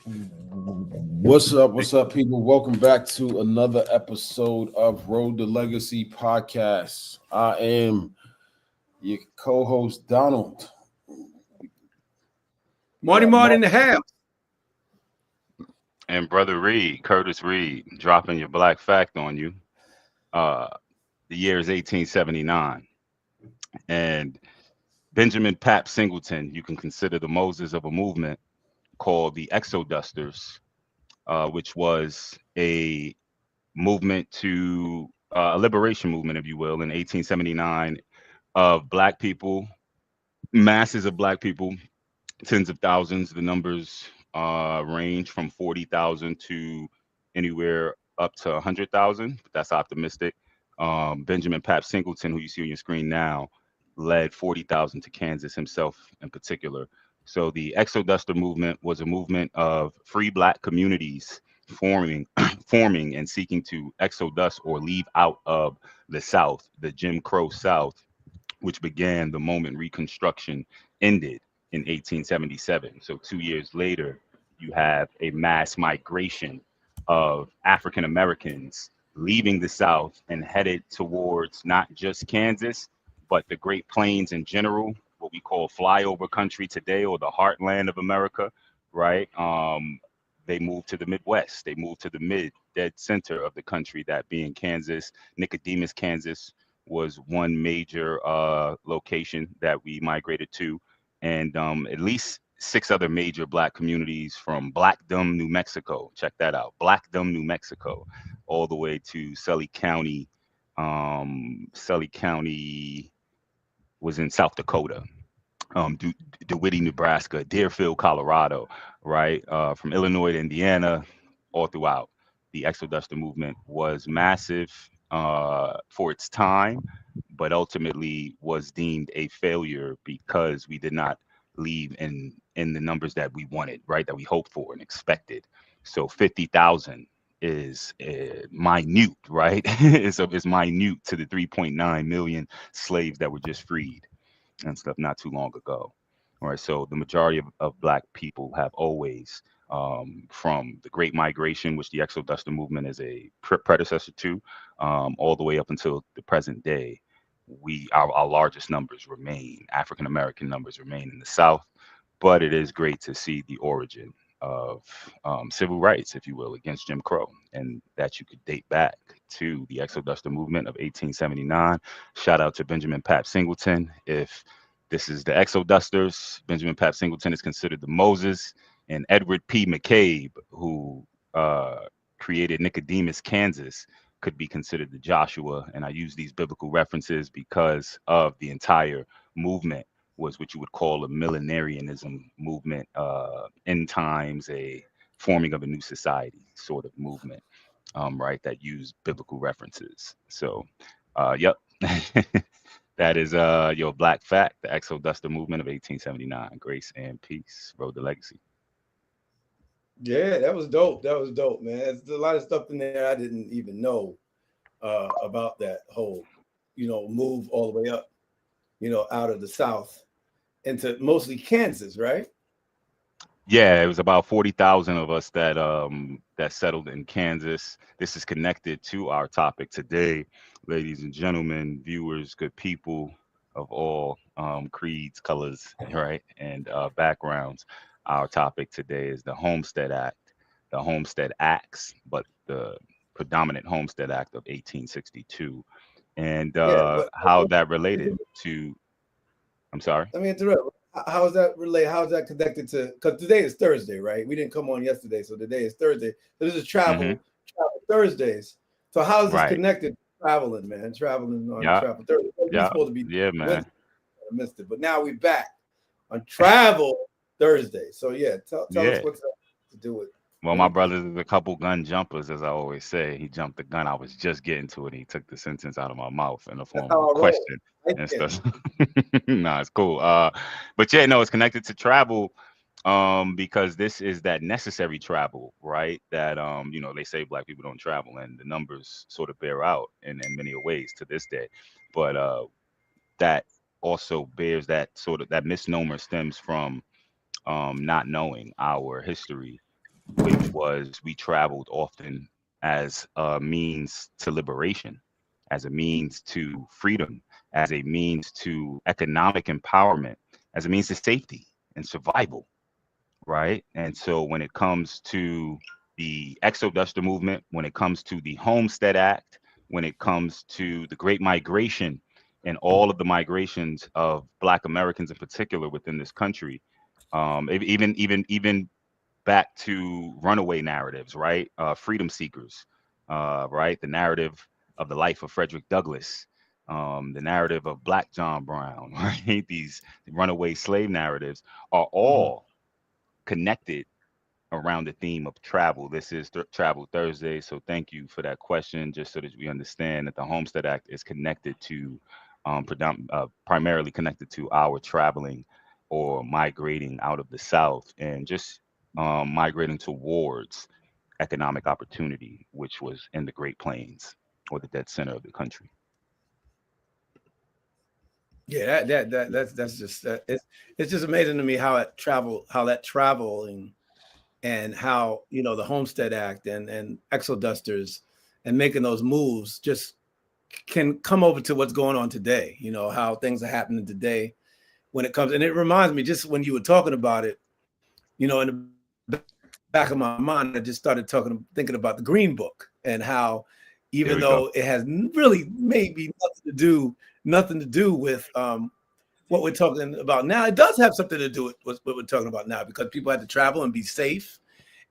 What's up? What's up, people? Welcome back to another episode of Road to Legacy podcast. I am your co-host Donald. We Marty got Marty Mark. in the house. And brother Reed, Curtis Reed, dropping your black fact on you. Uh, the year is 1879, and Benjamin Pap Singleton, you can consider the Moses of a movement called the Exodusters, which was a movement to a liberation movement, if you will, in 1879 of black people, masses of black people, tens of thousands. The numbers range from 40,000 to anywhere up to 100,000. But that's optimistic. Benjamin Pap Singleton, who you see on your screen now, led 40,000 to Kansas himself in particular. So the Exoduster movement was a movement of free black communities forming, forming and seeking to exodus or leave out of the South, the Jim Crow South, which began the moment Reconstruction ended in 1877. So 2 years later, you have a mass migration of African Americans leaving the South and headed towards not just Kansas, but the Great Plains in general, what we call flyover country today, or the heartland of America, right? They moved to the Midwest. They moved to the mid dead center of the country, that being Kansas. Nicodemus, Kansas was one major location that we migrated to, and at least six other major black communities from Blackdom, New Mexico. Check that out, Blackdom, New Mexico, all the way to Sully County. Sully County was in South Dakota. DeWitt, Nebraska, Deerfield, Colorado, right? From Illinois to Indiana, all throughout. The Exoduster movement was massive for its time, but ultimately was deemed a failure because we did not leave in the numbers that we wanted, right? That we hoped for and expected. So 50,000 is minute, right? It's minute to the 3.9 million slaves that were just freed and stuff not too long ago. All right, so the majority of black people have always, from the Great Migration, which the Exoduster movement is a predecessor to, all the way up until the present day, our largest numbers remain, African American numbers remain in the South, but it is great to see the origin of civil rights, if you will, against Jim Crow, and that you could date back to the Exoduster movement of 1879. Shout out to Benjamin Pap Singleton. If this is the Exodusters, Benjamin Pap Singleton is considered the Moses, and Edward P. McCabe, who created Nicodemus, Kansas, could be considered the Joshua. And I use these biblical references because of the entire movement was what you would call a millenarianism movement, end times, a forming of a new society sort of movement, right? That used biblical references. So, yep, that is your black fact, the Exoduster movement of 1879. Grace and peace, road to legacy. Yeah, that was dope. That was dope, man. There's a lot of stuff in there I didn't even know about that whole, move all the way up, out of the South into mostly Kansas, right? Yeah, it was about 40,000 of us that settled in Kansas. This is connected to our topic today, ladies and gentlemen, viewers, good people of all creeds, colors, right, and backgrounds. Our topic today is the Homestead Act, the Homestead Acts, but the predominant Homestead Act of 1862, and Yeah, but how that related to. I'm sorry. let me interrupt. How is that relate? How is that connected to? Because today is Thursday, right? We didn't come on yesterday, so today is Thursday. So this is Hmm. travel Thursdays. So how is this Right. connected to traveling, man? Traveling on Yeah. travel Thursday. We Yeah. supposed to be Yeah, man. Wednesday. I missed it, but now we're back on travel Thursday. So yeah, tell us Yeah. what's up to do with Well, my everything. brother is a couple gun jumpers, as I always say. He jumped the gun. I was just getting to it. And he took the sentence out of my mouth in the That's form of a how I roll. question Right and there. stuff. Nah, it's cool. But yeah, no, it's connected to travel, because this is that necessary travel, right? That they say black people don't travel, and the numbers sort of bear out in many ways to this day. But that also bears that sort of that misnomer stems from not knowing our history which was we traveled often as a means to liberation, as a means to freedom, as a means to economic empowerment, as a means to safety and survival, right? And so when it comes to the exoduster movement, when it comes to the Homestead Act, when it comes to the Great Migration and all of the migrations of Black Americans in particular within this country, even back to runaway narratives, right? Freedom seekers, right? The narrative of the life of Frederick Douglass, the narrative of Black John Brown, right? These runaway slave narratives are all connected around the theme of travel. This is Travel Thursday, so thank you for that question. Just so that we understand that the Homestead Act is connected to, primarily connected to our traveling or migrating out of the South and just migrating towards economic opportunity, which was in the Great Plains or the dead center of the country. Yeah, that's just it's just amazing to me how that traveling and how the Homestead Act and exodusters and making those moves just can come over to what's going on today. How things are happening today when it comes, and it reminds me just when you were talking about it, in the back of my mind, I just started thinking about the Green Book and how even though it has really maybe nothing to do with what we're talking about now, it does have something to do with what we're talking about now, because people had to travel and be safe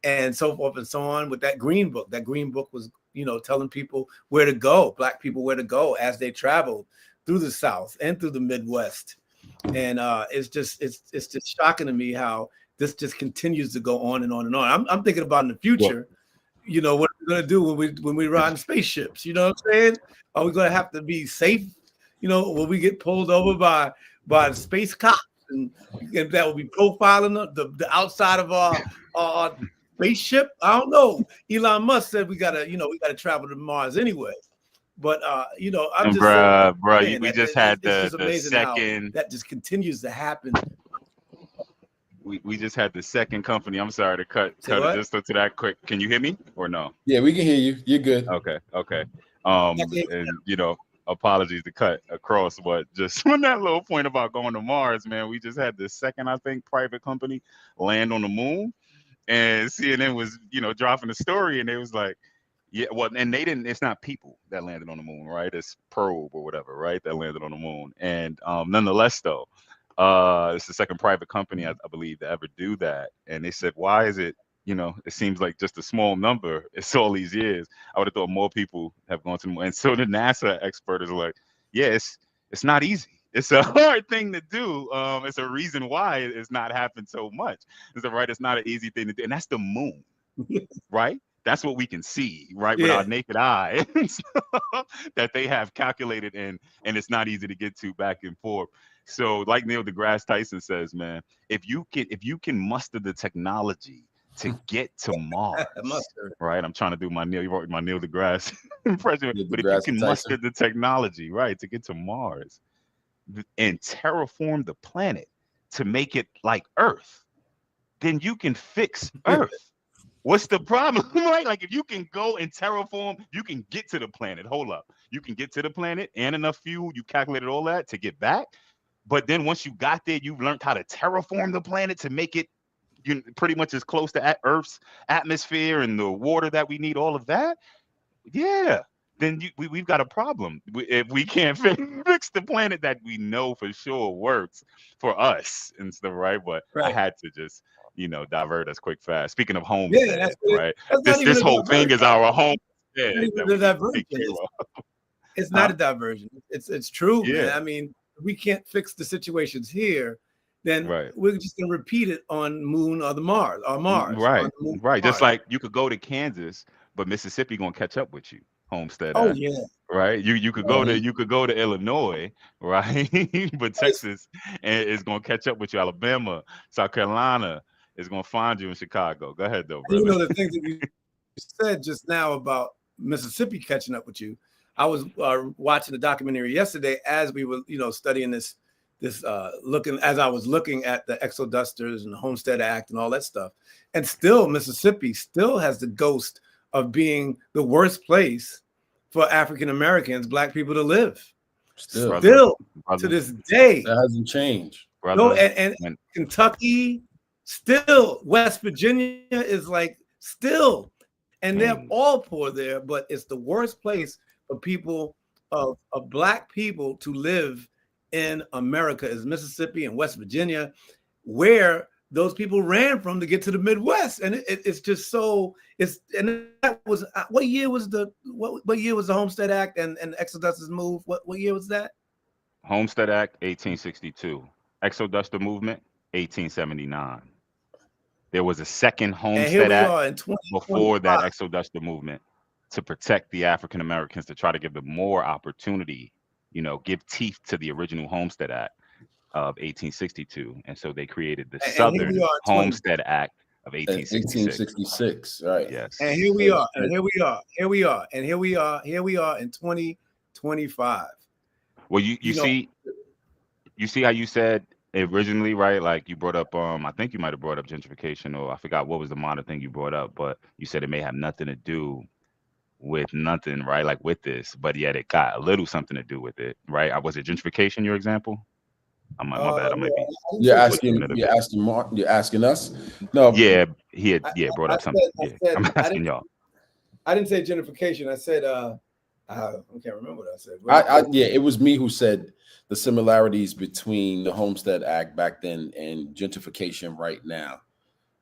and so forth and so on. With that Green Book was, telling people where to go, Black people where to go as they traveled through the South and through the Midwest. And it's just shocking to me how this just continues to go on and on and on. I'm thinking about in the future, what we're gonna do when we ride in spaceships. You know what I'm saying? Are we gonna have to be safe? Will we get pulled over by the space cops, and that will be profiling the outside of our spaceship? I don't know. Elon Musk said we gotta travel to Mars anyway. But I'm just bruh, we just had it's just the amazing second. how that just continues to happen. We just had the second company. I'm sorry to cut it just to that quick. Can you hear me or no? Yeah, we can hear you. You're good. Okay. And apologies to cut across, but just on that little point about going to Mars, man, we just had the second, I think, private company land on the moon, and CNN was, dropping the story, and they was like, yeah, well, and they didn't. It's not people that landed on the moon, right? It's probe or whatever, right? That landed on the moon, and nonetheless, though. It's the second private company, I believe, to ever do that. And they said, why is it, it seems like just a small number. It's all these years. I would have thought more people have gone to the moon. And so the NASA experts are like, yeah, it's not easy. It's a hard thing to do. It's a reason why it's not happened so much. It's not an easy thing to do. And that's the moon, right? That's what we can see, right, with our naked eye, that they have calculated, and it's not easy to get to back and forth. So, like Neil deGrasse Tyson says, man, if you can muster the technology to get to Mars, right? I'm trying to do my Neil deGrasse impression, but if you can muster the technology, right, to get to Mars and terraform the planet to make it like Earth, then you can fix Earth. What's the problem, right? Like, if you can go and terraform, you can get to the planet. Hold up. You can get to the planet and enough fuel. You calculated all that to get back. But then once you got there, you've learned how to terraform the planet to make it pretty much as close to Earth's atmosphere and the water that we need, all of that. Yeah. Then we've got a problem if we can't fix the planet that we know for sure works for us and stuff, right? But I had to just divert us quick fast. Speaking of Homestead, right? This whole thing is our home. It's not a diversion. It's true, man. I mean, we can't fix the situations here, then we're just gonna repeat it on Moon or Mars. Right. Mars. Just like you could go to Kansas, but Mississippi gonna catch up with you. Homestead Act. Right. You could go to Illinois, right? But Texas is gonna catch up with you. Alabama, South Carolina is gonna find you in Chicago. Go ahead, though, brother. The things that you said just now about Mississippi catching up with you. I was watching the documentary yesterday as we were, studying this looking as I was looking at the Exodusters and the Homestead Act and all that stuff, and still Mississippi still has the ghost of being the worst place for African Americans, Black people to live. Still, to this day, that hasn't changed. No, and Kentucky, still West Virginia is like still, and they're all poor there, but it's the worst place for people of Black people to live in America is Mississippi and West Virginia, where those people ran from to get to the Midwest, and it's just so and that was what year was the Homestead Act and the Exodusters move? What year was that? Homestead Act 1862, Exoduster movement 1879. There was a second Homestead Act before that Exoduster movement to protect the African Americans, to try to give them more opportunity, give teeth to the original Homestead Act of 1862, and so they created the Southern Homestead Act of 1866. Right. Yes. And here we are in 2025. Well, you see how you said originally, right? Like you brought up, I think you might have brought up gentrification, or I forgot what was the modern thing you brought up, but you said it may have nothing to do with nothing, right? Like with this, but yet it got a little something to do with it, right? Was it gentrification, your example? My bad. I might be. You're asking Mark. You're asking us. No. Yeah, he had brought up something. I'm asking y'all. I didn't say gentrification. I said I can't remember what I said. It was me who said the similarities between the Homestead Act back then and gentrification right now.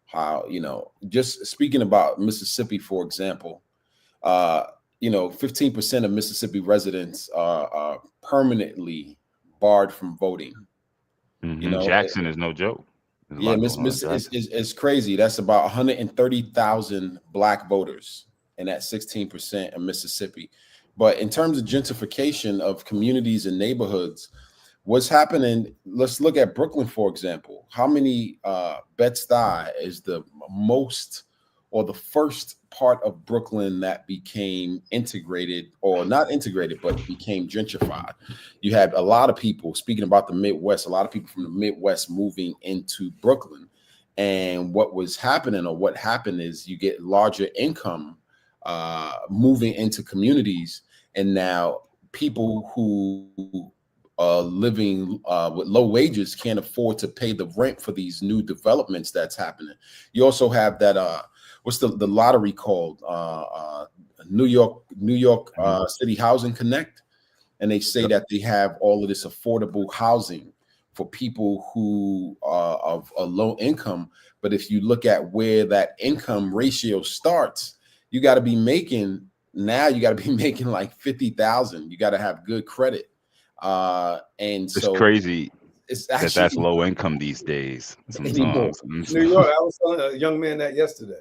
How, just speaking about Mississippi, for example, 15% of Mississippi residents are permanently barred from voting. Mm-hmm. Jackson is no joke. Yeah, it's crazy. That's about 130,000 Black voters, and that's 16% of Mississippi. But in terms of gentrification of communities and neighborhoods, what's happening? Let's look at Brooklyn, for example. How many Bed-Stuy is the most or the first part of Brooklyn that became integrated, or not integrated, but became gentrified? You had a lot of people, speaking about the Midwest, a lot of people from the Midwest moving into Brooklyn. And what was happening, or what happened, is you get larger income moving into communities, and now people who are living with low wages can't afford to pay the rent for these new developments that's happening. You also have that what's the lottery called? New York City Housing Connect, and they say that they have all of this affordable housing for people who are of a low income. But if you look at where that income ratio starts, you got to be making like 50,000. You got to have good credit. And it's crazy. It's actually, that's low income these days. New York, I was telling a young man that yesterday.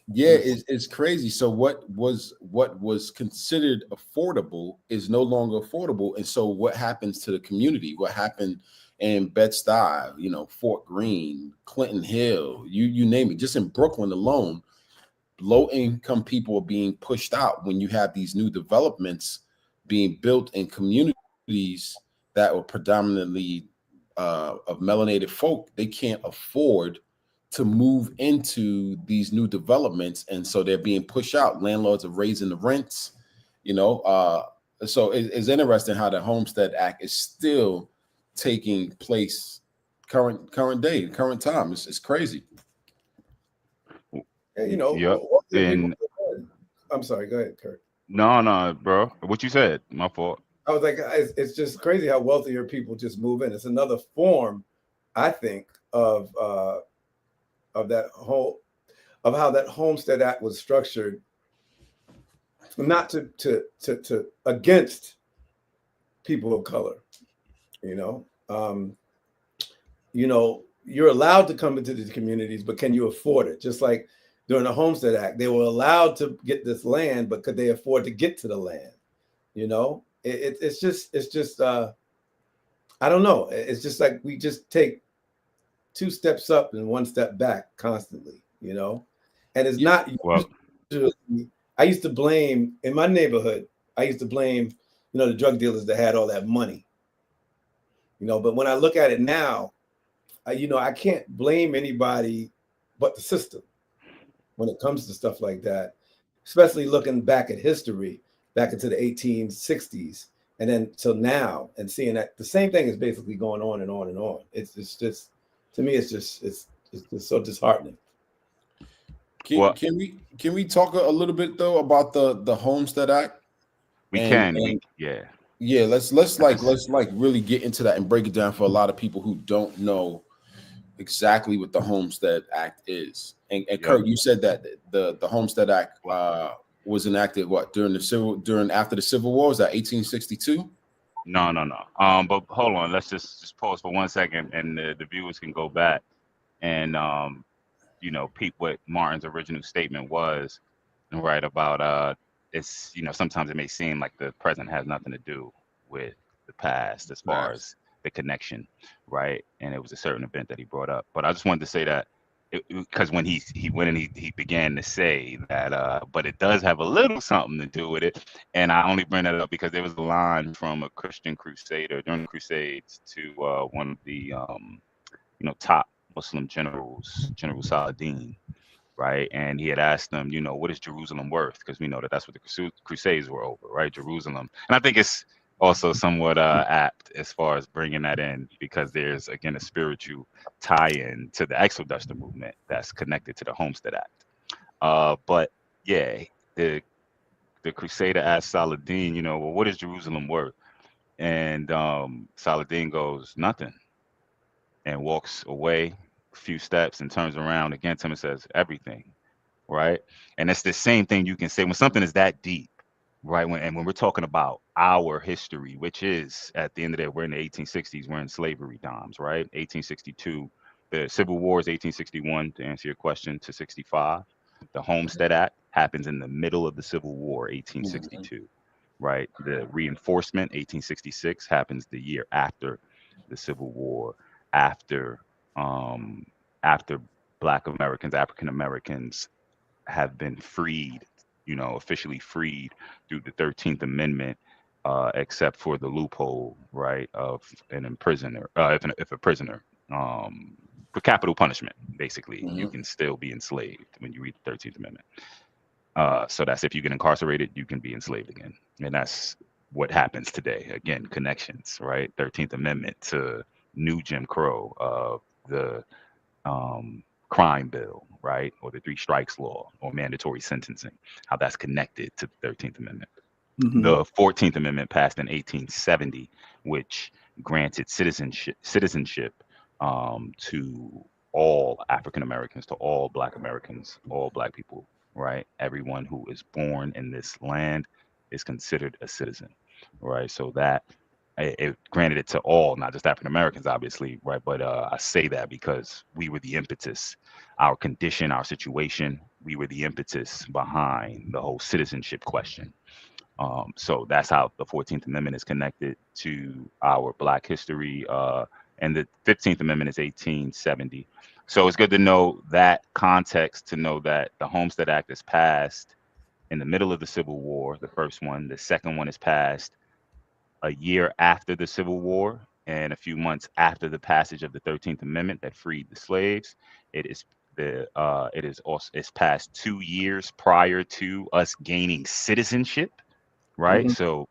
Yeah, it's crazy. So what was considered affordable is no longer affordable. And so what happens to the community? What happened in Bed-Stuy, Fort Greene, Clinton Hill, you name it, just in Brooklyn alone, low income people are being pushed out when you have these new developments being built in communities that were predominantly of melanated folk. They can't afford to move into these new developments, and so they're being pushed out. Landlords are raising the rents, so it's interesting how the Homestead Act is still taking place current time. It's crazy. Yep. I'm sorry, go ahead, Kurt. No, bro, what you said, my fault. I was like, it's just crazy how wealthier people just move in. It's another form, I think, of how that Homestead Act was structured, not to against people of color. You're allowed to come into these communities, but can you afford it? Just like during the Homestead Act, they were allowed to get this land, but could they afford to get to the land? It's just I don't know. It's just like we just take 2 steps up and 1 step back constantly, and it's not. Well, I used to blame in my neighborhood. The drug dealers that had all that money. But when I look at it now, I can't blame anybody but the system when it comes to stuff like that, especially looking back at history, back into the 1860s, and then till now, and seeing that the same thing is basically going on and on and on. It's just, to me, it's just so disheartening. Can we talk a little bit though about the Homestead Act? Yeah. Let's really get into that and break it down for a lot of people who don't know exactly what the Homestead Act is. And Kurt, you said that the Homestead Act was enacted after the Civil War? Was that 1862? No. But hold on, let's just pause for 1 second, and the viewers can go back and peep what Martin's original statement was, right? About it's sometimes it may seem like the present has nothing to do with the past as far as the connection, right? And it was a certain event that he brought up. But I just wanted to say that because when he went and he began to say that, but it does have a little something to do with it. And I only bring that up because there was a line from a Christian crusader during the Crusades to one of the top Muslim generals, General Saladin, right? And he had asked them, what is Jerusalem worth? Because we know that that's what the Crusades were over, right? Jerusalem. And I think it's also somewhat apt as far as bringing that in, because there's, again, a spiritual tie-in to the Exoduster movement that's connected to the Homestead Act. But yeah, the Crusader asked Saladin, well, what is Jerusalem worth? And Saladin goes, nothing, and walks away a few steps and turns around again to him and says, everything, right? And it's the same thing you can say when something is that deep, right? When we're talking about our history, which is at the end of the day, we're in the 1860s, we're in slavery times, right? 1862, the Civil War is 1861, to answer your question, to 65. The Homestead Act happens in the middle of the Civil War, 1862, right? The reinforcement, 1866, happens the year after the Civil War, after Black Americans, African Americans have been freed, officially freed through the 13th Amendment, except for the loophole, right, of an imprisoner, if a prisoner, for capital punishment, basically, you can still be enslaved when you read the 13th Amendment. So that's if you get incarcerated, you can be enslaved again. And that's what happens today. Again, connections, right? 13th Amendment to new Jim Crow, the crime bill, right? Or the three strikes law, or mandatory sentencing, how that's connected to the 13th Amendment. The 14th Amendment passed in 1870, which granted citizenship to all African Americans, to all Black Americans, all Black people, right? Everyone who is born in this land is considered a citizen, right? So that it granted it to all, not just African Americans, obviously, right? But I say that because we were the impetus, our condition, our situation, we were the impetus behind the whole citizenship question. So that's how the 14th Amendment is connected to our Black history. And the 15th Amendment is 1870. So it's good to know that context, to know that the Homestead Act is passed in the middle of the Civil War, the first one. The second one is passed a year after the Civil War and a few months after the passage of the 13th Amendment that freed the slaves. It's passed 2 years prior to us gaining citizenship, right? So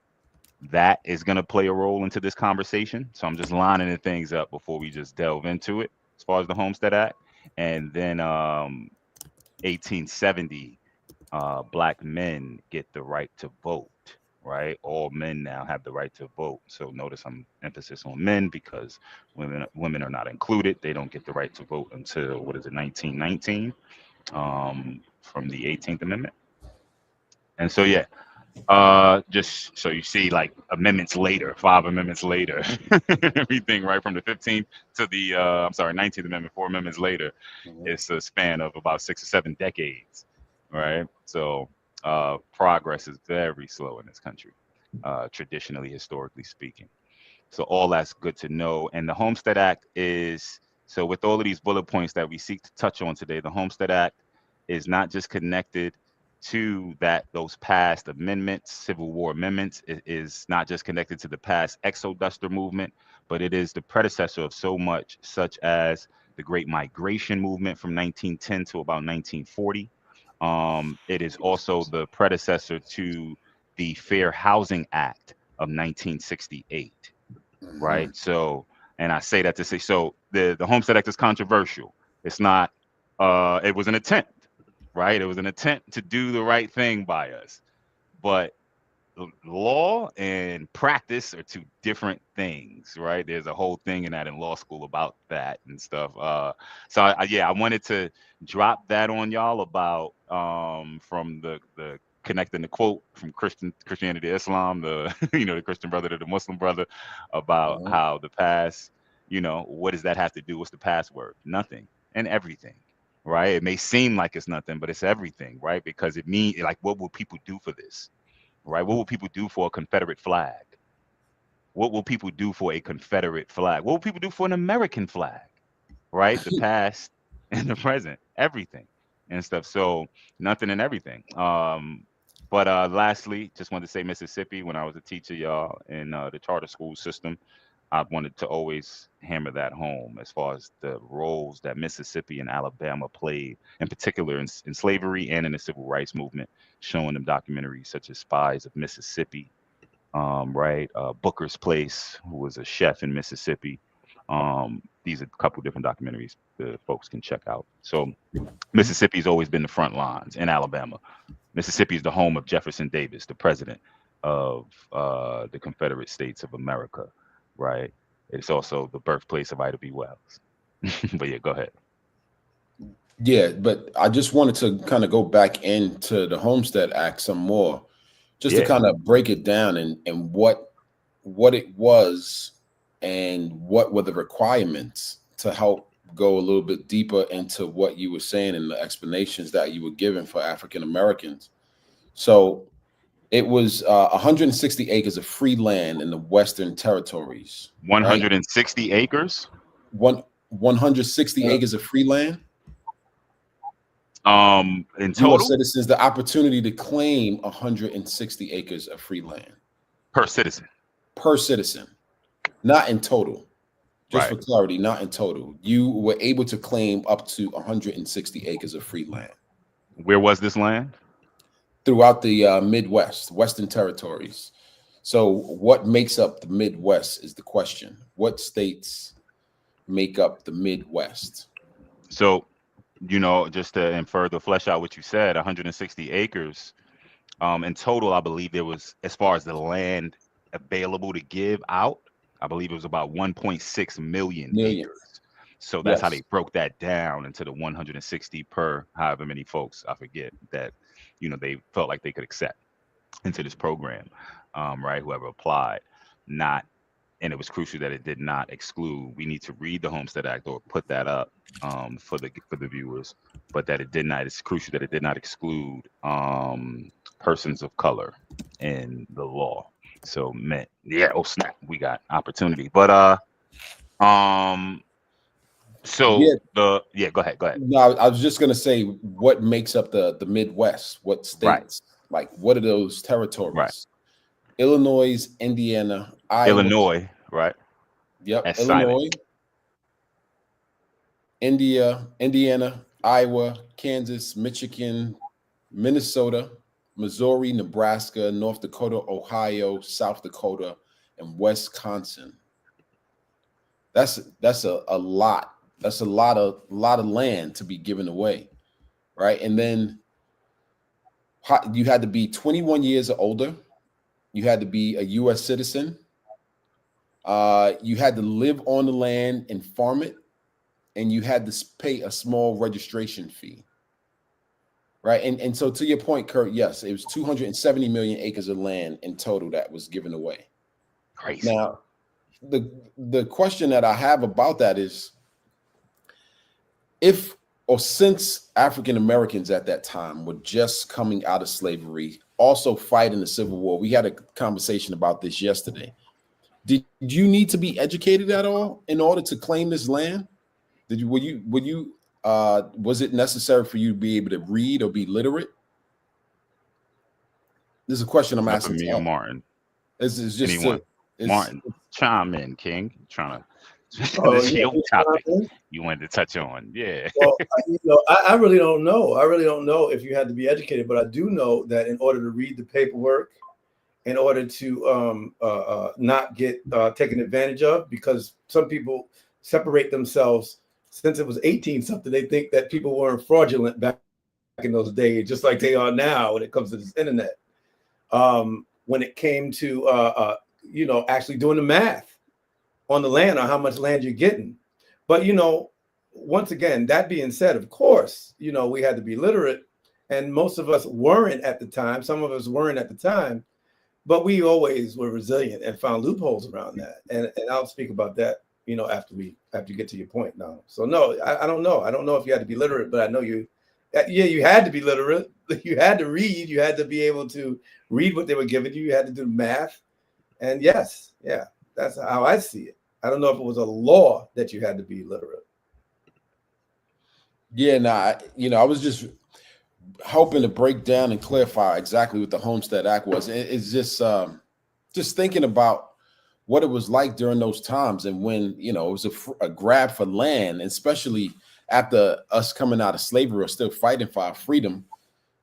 that is going to play a role into this conversation. So I'm just lining the things up before we just delve into it as far as the Homestead Act. And then 1870, Black men get the right to vote, right? All men now have the right to vote. So notice I'm emphasis on men, because women are not included. They don't get the right to vote until, 1919, from the 18th Amendment. And so, yeah, just so you see, like, amendments later, 5 amendments later, everything right from the 15th to the 19th Amendment, 4 amendments later, it's a span of about 6 or 7 decades, right? So progress is very slow in this country, traditionally, historically speaking. So all that's good to know. And the Homestead Act is, so with all of these bullet points that we seek to touch on today, the Homestead Act is not just connected to those past amendments, Civil War amendments, is not just connected to the past Exoduster movement, but it is the predecessor of so much, such as the Great Migration movement from 1910 to about 1940. It is also the predecessor to the Fair Housing Act of 1968, right? So, and I say that to say, so the Homestead Act is controversial. It's not, it was an attempt, right? It was an attempt to do the right thing by us. But law and practice are two different things, right? There's a whole thing in that in law school about that and stuff. So I wanted to drop that on y'all about from the connecting the quote from Christianity to Islam, the the Christian brother to the Muslim brother, about how the past, what does that have to do? What's the password? Nothing and everything. Right. It may seem like it's nothing, but it's everything, right? Because it means, like, what will people do for this? Right? What will people do for a Confederate flag? What will people do for a Confederate flag? What will people do for an American flag? Right? The past and the present, everything and stuff. So nothing and everything. But lastly, just wanted to say Mississippi, when I was a teacher, y'all, in the charter school system, I wanted to always hammer that home as far as the roles that Mississippi and Alabama played, in particular in slavery and in the civil rights movement, showing them documentaries such as Spies of Mississippi, right? Booker's Place, who was a chef in Mississippi. These are a couple different documentaries that folks can check out. So Mississippi's always been the front lines in Alabama. Mississippi is the home of Jefferson Davis, the president of the Confederate States of America. Right. It's also the birthplace of Ida B. Wells. But yeah, go ahead. Yeah, but I just wanted to kind of go back into the Homestead Act some more, just to kind of break it down and what it was and what were the requirements to help go a little bit deeper into what you were saying and the explanations that you were giving for African Americans. So it was 160 acres of free land in the Western Territories. 160 acres? 160 acres of free land. In total? U.S. citizens the opportunity to claim 160 acres of free land. Per citizen? Per citizen. Not in total. Just for clarity, not in total. You were able to claim up to 160 acres of free land. Where was this land? Throughout the Midwest, Western Territories. So what makes up the Midwest is the question. What states make up the Midwest? So, just to further flesh out what you said, 160 acres. In total, I believe there was, as far as the land available to give out, I believe it was about 1.6 million acres. So that's how they broke that down into the 160 per however many folks, I forget, that they felt like they could accept into this program, right? Whoever applied, and it was crucial that it did not exclude. We need to read the Homestead Act or put that up for the viewers, but that it did not. It's crucial that it did not exclude persons of color in the law. So, man, oh snap, we got opportunity. But go ahead. No, I was just gonna say what makes up the Midwest. What states? Like, what are those territories? Right. Illinois, Indiana, Iowa. Illinois, right? Yep. That's Illinois, silent. Indiana, Iowa, Kansas, Michigan, Minnesota, Missouri, Nebraska, North Dakota, Ohio, South Dakota, and Wisconsin. That's a lot. That's a lot of land to be given away, right? And then you had to be 21 years or older. You had to be a U.S. citizen. You had to live on the land and farm it, and you had to pay a small registration fee. Right. And so to your point, Kurt, yes, it was 270 million acres of land in total that was given away. Crazy. Now, the question that I have about that is since African Americans at that time were just coming out of slavery, also fighting the Civil War. We had a conversation about this yesterday. Did you need to be educated at all in order to claim this land? Was it necessary for you to be able to read or be literate? This is a question I'm Is that for asking me to or all. Martin? It's just Anyone? it's Martin, chime in, King. Trying to. Oh, This is yeah, your topic you wanted to touch on. Yeah. well, I really don't know. I really don't know if you had to be educated, but I do know that in order to read the paperwork, in order to not get taken advantage of, because some people separate themselves since it was 18 something. They think that people weren't fraudulent back in those days, just like they are now when it comes to this internet. When it came to actually doing the math on the land or how much land you're getting. But once again, that being said, of course, we had to be literate, and most of us weren't at the time. Some of us weren't at the time, but we always were resilient and found loopholes around that. And I'll speak about that, after you get to your point now. So no, I don't know. I don't know if you had to be literate, but I know you had to be literate. You had to read. You had to be able to read what they were giving you. You had to do math. And yes, yeah, that's how I see it. I don't know if it was a law that you had to be literate. Yeah, I was just hoping to break down and clarify exactly what the Homestead Act was. It's just thinking about what it was like during those times, and when it was a grab for land, especially after us coming out of slavery or still fighting for our freedom.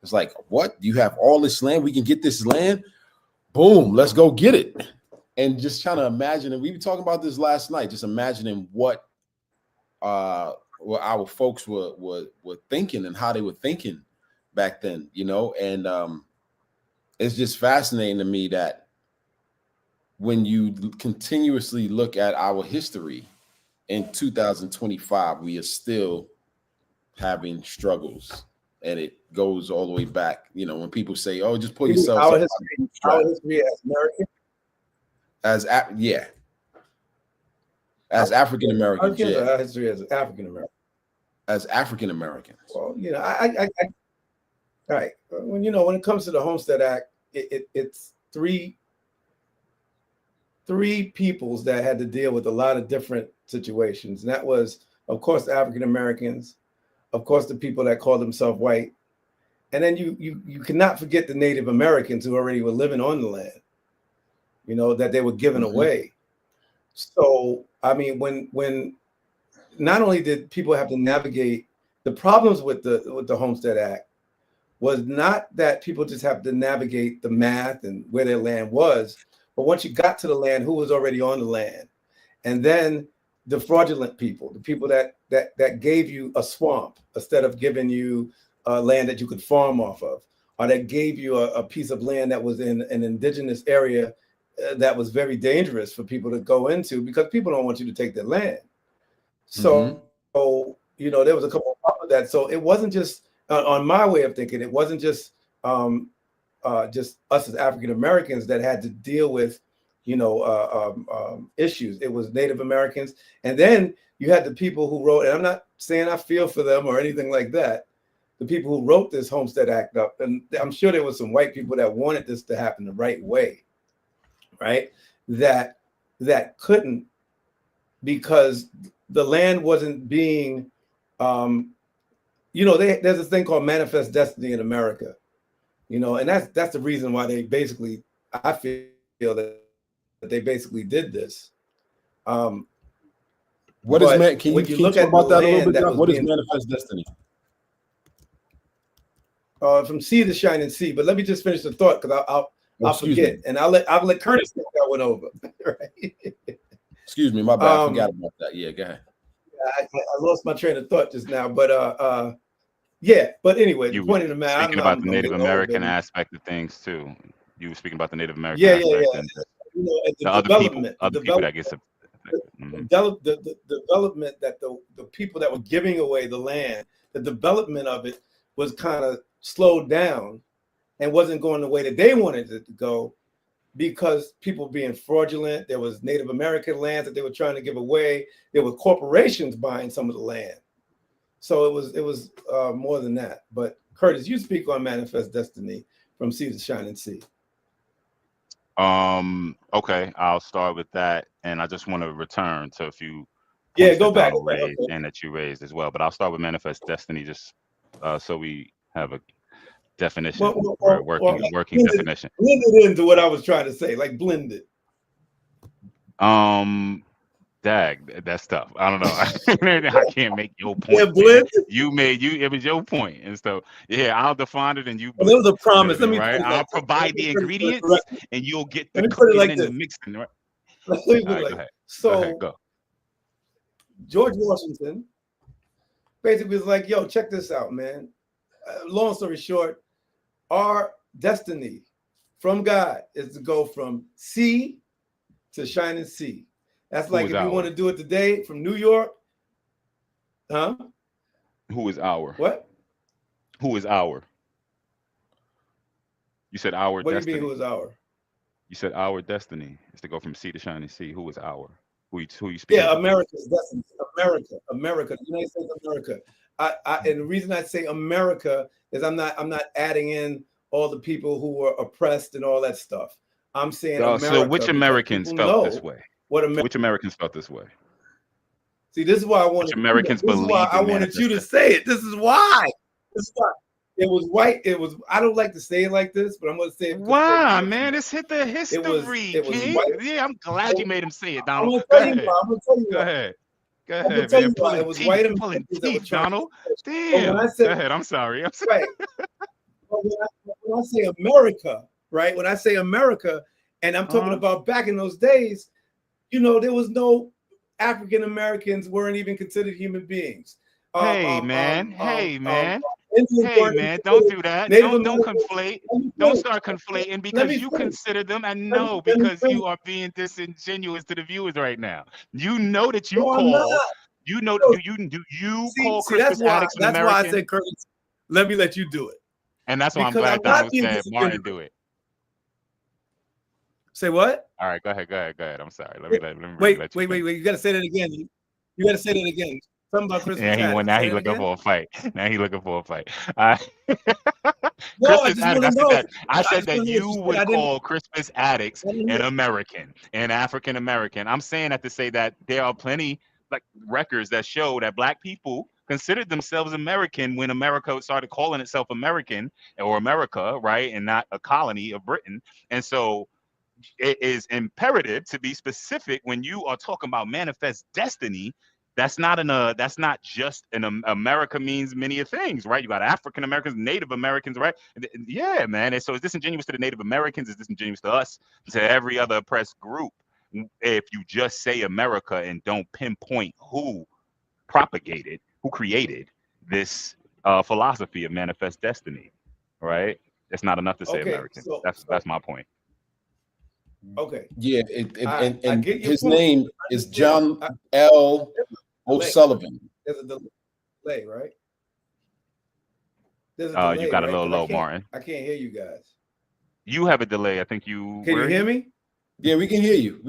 It's like, what? You have all this land? We can get this land? Boom, let's go get it. And just trying to imagine, and we were talking about this last night, just imagining what our folks were thinking and how they were thinking back then, and it's just fascinating to me that when you continuously look at our history in 2025, we are still having struggles, and it goes all the way back. When people say, "Oh, just pull yourself our up," history as American, as African Americans, yeah, our history as African American, as African Americans. Well, I all right. When it comes to the Homestead Act, it's three peoples that had to deal with a lot of different situations, and that was, of course, the African Americans, of course, the people that call themselves white, and then you cannot forget the Native Americans who already were living on the land, that they were given away. So, I mean, when not only did people have to navigate the problems with the Homestead Act, was not that people just have to navigate the math and where their land was, but once you got to the land, who was already on the land, and then the fraudulent people, the people that gave you a swamp instead of giving you land that you could farm off of, or that gave you a piece of land that was in an indigenous area that was very dangerous for people to go into, because people don't want you to take their land. So, there was a couple of problems with that. So it wasn't just on my way of thinking, it wasn't just us as African Americans that had to deal with, issues. It was Native Americans. And then you had the people who wrote, and I'm not saying I feel for them or anything like that, the people who wrote this Homestead Act up. And I'm sure there was some white people that wanted this to happen the right way, right? That couldn't, because the land wasn't being, there's this thing called manifest destiny in America, and that's the reason why they basically, I feel that they basically did this. What is man? Can you talk about that a little bit? What is manifest destiny? From sea to shining sea. But let me just finish the thought, because I'll forget, and I'll let Curtis take that one over. Right? Excuse me, my bad. I forgot about that. Yeah, go ahead. I lost my train of thought just now, but yeah. But anyway, the point of the matter. Speaking about the Native American aspect of things too. You were speaking about the Native American aspect. And the other people that get the development that the people that were giving away the land, the development of it was kind of slowed down and wasn't going the way that they wanted it to go, because people being fraudulent. There was Native American lands that they were trying to give away. There were corporations buying some of the land. So it was more than that. But Curtis, you speak on manifest destiny from sea to shining sea. Okay, I'll start with that, and I just want to return to a few points go back and that you raised as well. But I'll start with manifest destiny, just so we have a definition, or working definition. Blend it into what I was trying to say, like blend it. That's tough. I don't know. I can't make your point. Yeah, blend. It was your point, and so yeah, I'll define it, and you. Well, there was a promise. Let me right. I'll provide the ingredients, and you'll get the cooking like and the mixing. Right. All right, go ahead. So go. George Washington basically was like, "Yo, check this out, man. Long story short, our destiny from God is to go from sea to shining sea. That's like if you want to do it today from New York, huh? Who is our? What? Who is our? You said our what destiny. What do you mean, who is our? You said our destiny is to go from sea to shining sea. Who is our? Who you speaking? Yeah, America's destiny. America, the United States of America. And the reason I say America is I'm not adding in all the people who were oppressed and all that stuff. I'm saying America. So which Americans felt this way? Which Americans felt this way? See, this is why I wanted. Which Americans believe. I wanted you to say it. This is why. It was white. It was. I don't like to say it like this, but I'm going to say it. Why, man? It's hit the history. It was white. Yeah, I'm glad you made him say it, Donald. I'm going to tell you. Go ahead. Go ahead, man. It was white pulling teeth, Donald. Damn. Go ahead. I'm sorry. Right. When I say America, right? When I say America, and I'm talking about back in those days, there was no African Americans weren't even considered human beings. Hey, man. Don't do that. Don't conflate. Don't start conflating because you consider them, and no, because you are being disingenuous to the viewers right now. You know that you call. You know, you call Crispus Attucks an American? That's why I said, Curtis, let me let you do it. And that's why I'm glad Donald said Martin do it. Say what? All right, go ahead. I'm sorry. Let me wait. You got to say that again. You got to say that again. Something about Crispus Attucks. Now he's looking for a fight. No, I said that you would call Crispus Attucks an American, an African American. I'm saying that to say that there are plenty like records that show that Black people considered themselves American when America started calling itself American or America, right, and not a colony of Britain. And so it is imperative to be specific when you are talking about manifest destiny. That's not just an America means many of things, right? You got African Americans, Native Americans, right? Yeah, man. And so it's disingenuous to the Native Americans, it's disingenuous to us, to every other oppressed group, if you just say America and don't pinpoint who propagated, who created this philosophy of manifest destiny, right? It's not enough to say American. That's my point. Okay. Yeah, and his name is John L. O'Sullivan. There's a delay, right? You got a little low, Martin. I can't hear you guys. You have a delay. I think you. Can you hear me? Yeah, we can hear you.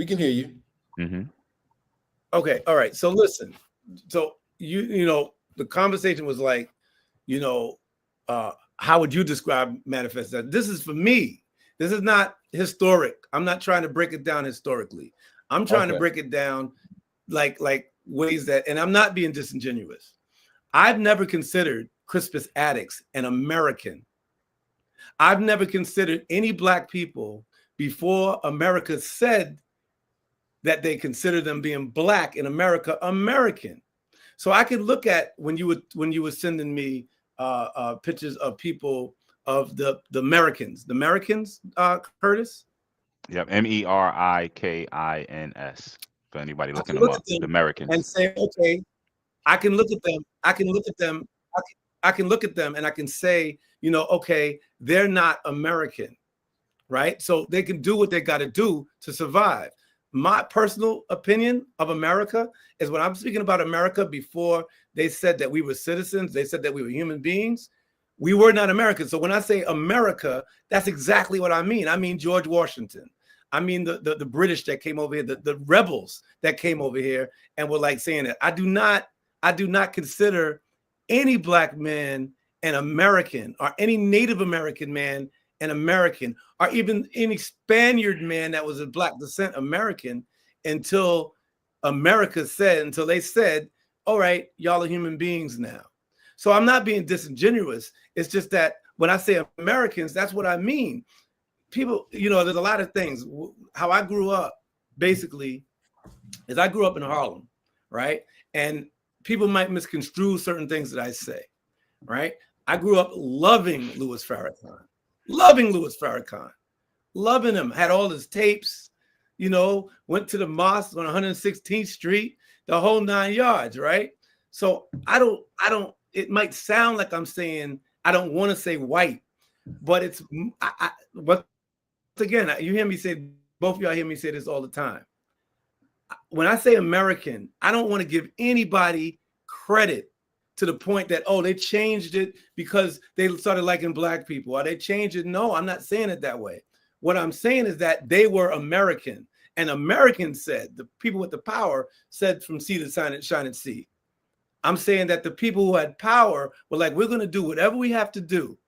Mm-hmm. Okay. All right. So listen. So the conversation was like, how would you describe manifest destiny? This is for me. This is not historic. I'm not trying to break it down historically. I'm trying to break it down like ways that, and I'm not being disingenuous. I've never considered Crispus Attucks an American. I've never considered any Black people before America said that they consider them being Black in America American. So I could look at when you were sending me pictures of people of the Americans, Curtis. Yep, MERIKINS. For anybody looking them up, the Americans, and say, okay, I can look at them. I can look at them and I can say, okay, they're not American, right? So they can do what they got to do to survive. My personal opinion of America is when I'm speaking about America before they said that we were citizens, they said that we were human beings. We were not Americans. So when I say America, that's exactly what I mean. I mean George Washington. I mean the British that came over here, the rebels that came over here and were like saying that. I do not consider any Black man an American or any Native American man an American or even any Spaniard man that was of Black descent American until they said, all right, y'all are human beings now. So I'm not being disingenuous. It's just that when I say Americans, that's what I mean. People, you know, there's a lot of things. How I grew up, basically, is I grew up in Harlem, right? And people might misconstrue certain things that I say, right? I grew up loving Louis Farrakhan, loving him, had all his tapes, you know, went to the mosque on 116th Street, the whole 9 yards, right? So I don't, it might sound like I'm saying, I don't want to say white, but it's, but again, you hear me say, both of y'all hear me say this all the time. When I say American, I don't want to give anybody credit to the point that, oh, they changed it because they started liking black people, or they changed it. No, I'm not saying it that way. What I'm saying is that they were American, and Americans said, the people with the power said from sea to shining sea. I'm saying that the people who had power were like, we're going to do whatever we have to do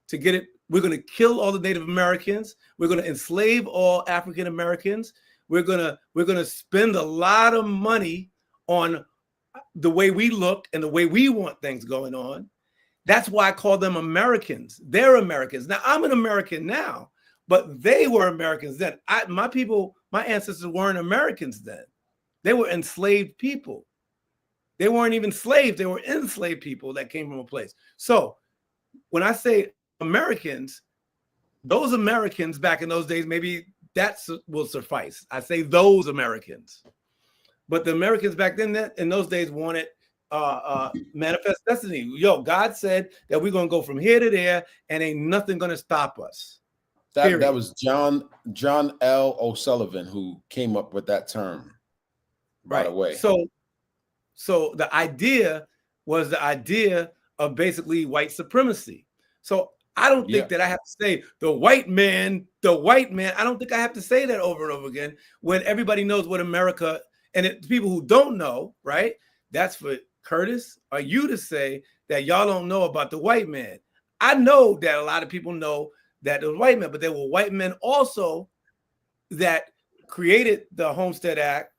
to get it. We're going to kill all the Native Americans. We're going to enslave all African Americans. We're going to spend a lot of money on the way we look and the way we want things going on. That's why I call them Americans. They're Americans. Now, I'm an American now, but they were Americans then. My people, my ancestors weren't Americans then. They were enslaved people. They weren't even slaves. They were enslaved people that came from a place. So when I say Americans, those Americans back in those days, maybe that will suffice. I say those Americans. But the Americans back then, in those days, wanted manifest destiny. Yo, God said that we're going to go from here to there and ain't nothing going to stop us. That was John L. O'Sullivan who came up with that term, by the way. So the idea was the idea of basically white supremacy. So I don't think that I have to say the white man. I don't think I have to say that over and over again when everybody knows what America, and people who don't know, right? That's for Curtis or you to say that y'all don't know about the white man. I know that a lot of people know that there was white men, but there were white men also that created the Homestead Act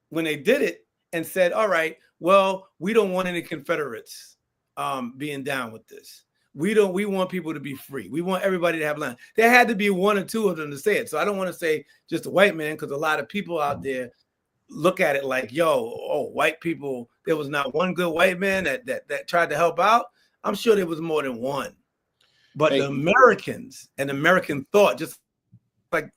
when they did it and said, all right, well, we don't want any Confederates being down with this. We want people to be free. We want everybody to have land. There had to be one or two of them to say it. So I don't want to say just a white man, because a lot of people out there look at it like, white people, there was not one good white man that tried to help out. I'm sure there was more than one. But the Americans and American thought, just like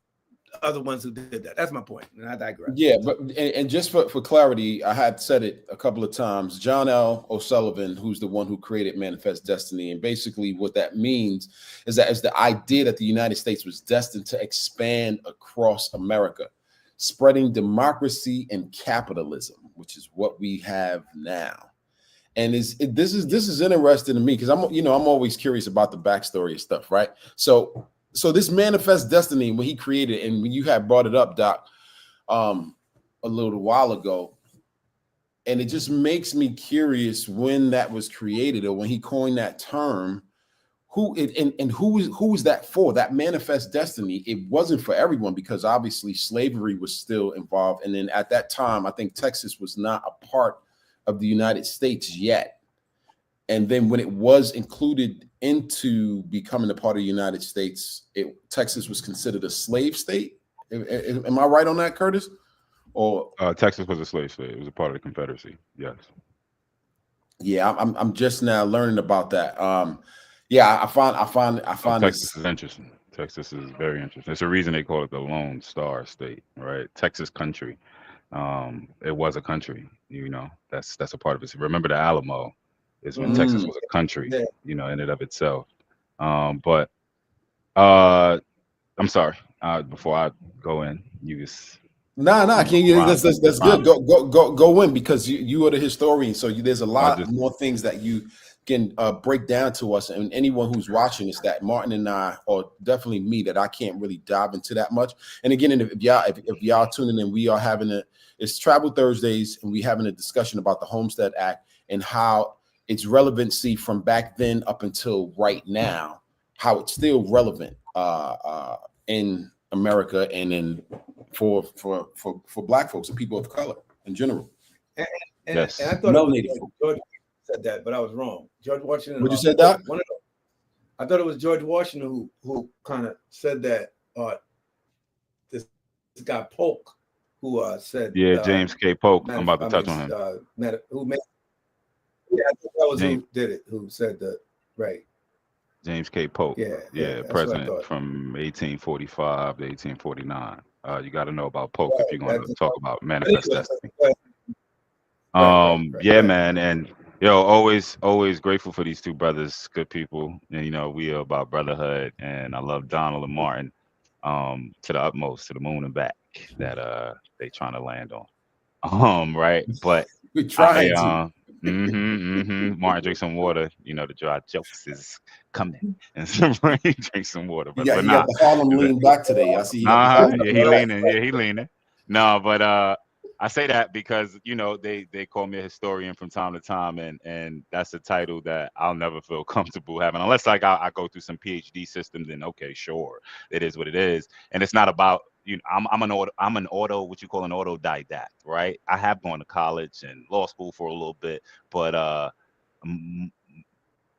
other ones who did that. That's my point. And I digress. Yeah, but and just for clarity, I had said it a couple of times. John L. O'Sullivan, who's the one who created Manifest Destiny, and basically what that means is that it's the idea that the United States was destined to expand across America, spreading democracy and capitalism, which is what we have now. And this is interesting to me because I'm always curious about the backstory of stuff, right? So this Manifest Destiny, when he created it, and when you had brought it up, Doc, a little while ago, and it just makes me curious when that was created or when he coined that term. Who was that for? That Manifest Destiny, it wasn't for everyone because obviously slavery was still involved, and then at that time, I think Texas was not a part of the United States yet. And then when it was included into becoming a part of the United States, Texas was considered a slave state. Am I right on that, Curtis? Or Texas was a slave state. It was a part of the Confederacy. Yes. Yeah, I'm just now learning about that. I find Texas is interesting. Texas is very interesting. There's a reason they call it the Lone Star State, right? Texas country. It was a country, that's a part of it. Remember the Alamo is when Texas was a country, in and of itself. But I'm sorry, before I go in, you just that's good. Go in, because you are the historian, so there's a lot more things that you can break down to us, and anyone who's watching is that Martin and I, or definitely me, that I can't really dive into that much. And again, if y'all tuning in, we are having it's Travel Thursdays, and we having a discussion about the Homestead Act and how its relevancy from back then up until right now, how it's still relevant in America and in for Black folks and people of color in general. And I thought George said that, but I was wrong. George Washington. What you said, Doc? I thought it was George Washington who kind of said that. This guy Polk, who said, Yeah, James K. Polk. I'm about to touch on him. Who made? Yeah, I think that was James, who did it. Who said that? Right. James K. Polk. Yeah, that's president what I thought. from 1845 to 1849. You got to know about Polk Right, if you're going to talk about anyway, manifest destiny. Right. Yeah, man, and always grateful for these two brothers, good people, and we are about brotherhood, and I love Donald and Martin, to the utmost, to the moon and back, that they trying to land on, right? But We're trying to. Martin, drink some water. The dry jokes is coming, and some drink some water, You but got the Harlem lean back today. I see you got the Harlem yeah, he leaning. Yeah, he leaning. No, but I say that because they call me a historian from time to time, and that's a title that I'll never feel comfortable having unless like I go through some PhD systems. And okay, sure, it is what it is, and it's not about I'm an what you call an autodidact, right? I have gone to college and law school for a little bit, but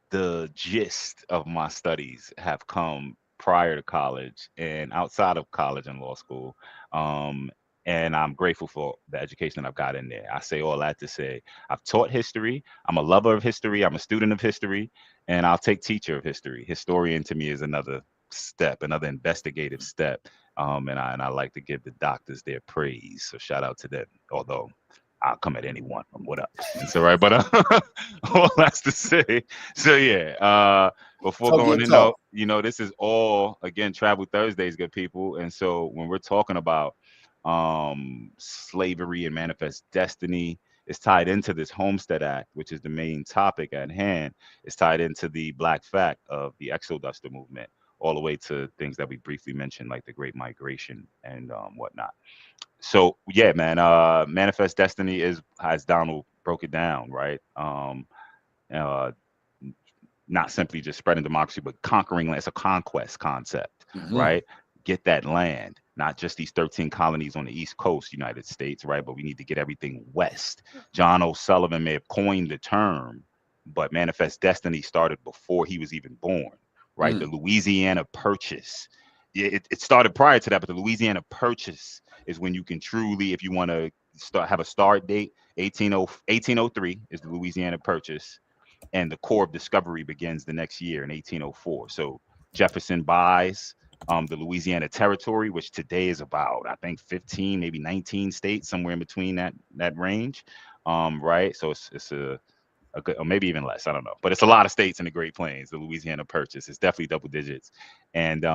the gist of my studies have come prior to college and outside of college and law school. And I'm grateful for the education I've got in there. I say all that to say I've taught history. I'm a lover of history. I'm a student of history, and I'll take teacher of history. Historian to me is another step, another investigative step. And I like to give the doctors their praise. So shout out to them. Although I'll come at any one of them. What up? And so right, but all that's to say. So yeah, before Talk going your in talk. though, this is all again Travel Thursdays, good people. And so when we're talking about slavery and manifest destiny, it's tied into this Homestead Act, which is the main topic at hand. It's tied into the black fact of the exoduster movement, all the way to things that we briefly mentioned, like the Great Migration and whatnot. So yeah, man, manifest destiny is, as Donald broke it down, right? Uh, not simply just spreading democracy, but conquering land. It's a conquest concept, right? Get that land, not just these 13 colonies on the East Coast, United States, right? But we need to get everything west. John O'Sullivan may have coined the term, but manifest destiny started before he was even born, right? The Louisiana Purchase. It started prior to that, but the Louisiana Purchase is when you can truly, if you want to have a start date, 1803 is the Louisiana Purchase, and the core of discovery begins the next year in 1804. So Jefferson buys the Louisiana Territory, which today is about, I think, 15, maybe 19 states, somewhere in between that range, right? So it's a good, or maybe even less, I don't know, but it's a lot of states in the Great Plains. The Louisiana Purchase is definitely double digits, and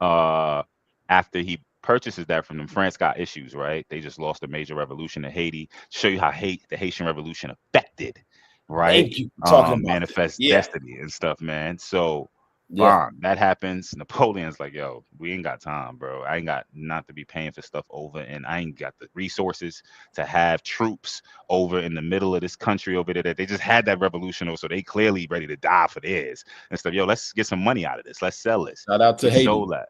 after he purchases that from them, France got issues, right? They just lost a major revolution in Haiti. Show you how the Haitian Revolution affected, right? Thank you for talking about that. Manifest Yeah. destiny and stuff, man. So Yeah. that happens. Napoleon's like, yo, we ain't got time, bro. I ain't got not to be paying for stuff over, and I ain't got the resources to have troops over in the middle of this country over there. That they just had that revolution, so they clearly ready to die for theirs and stuff. Yo, let's get some money out of this. Let's sell this. Shout out to He Haiti. sold that.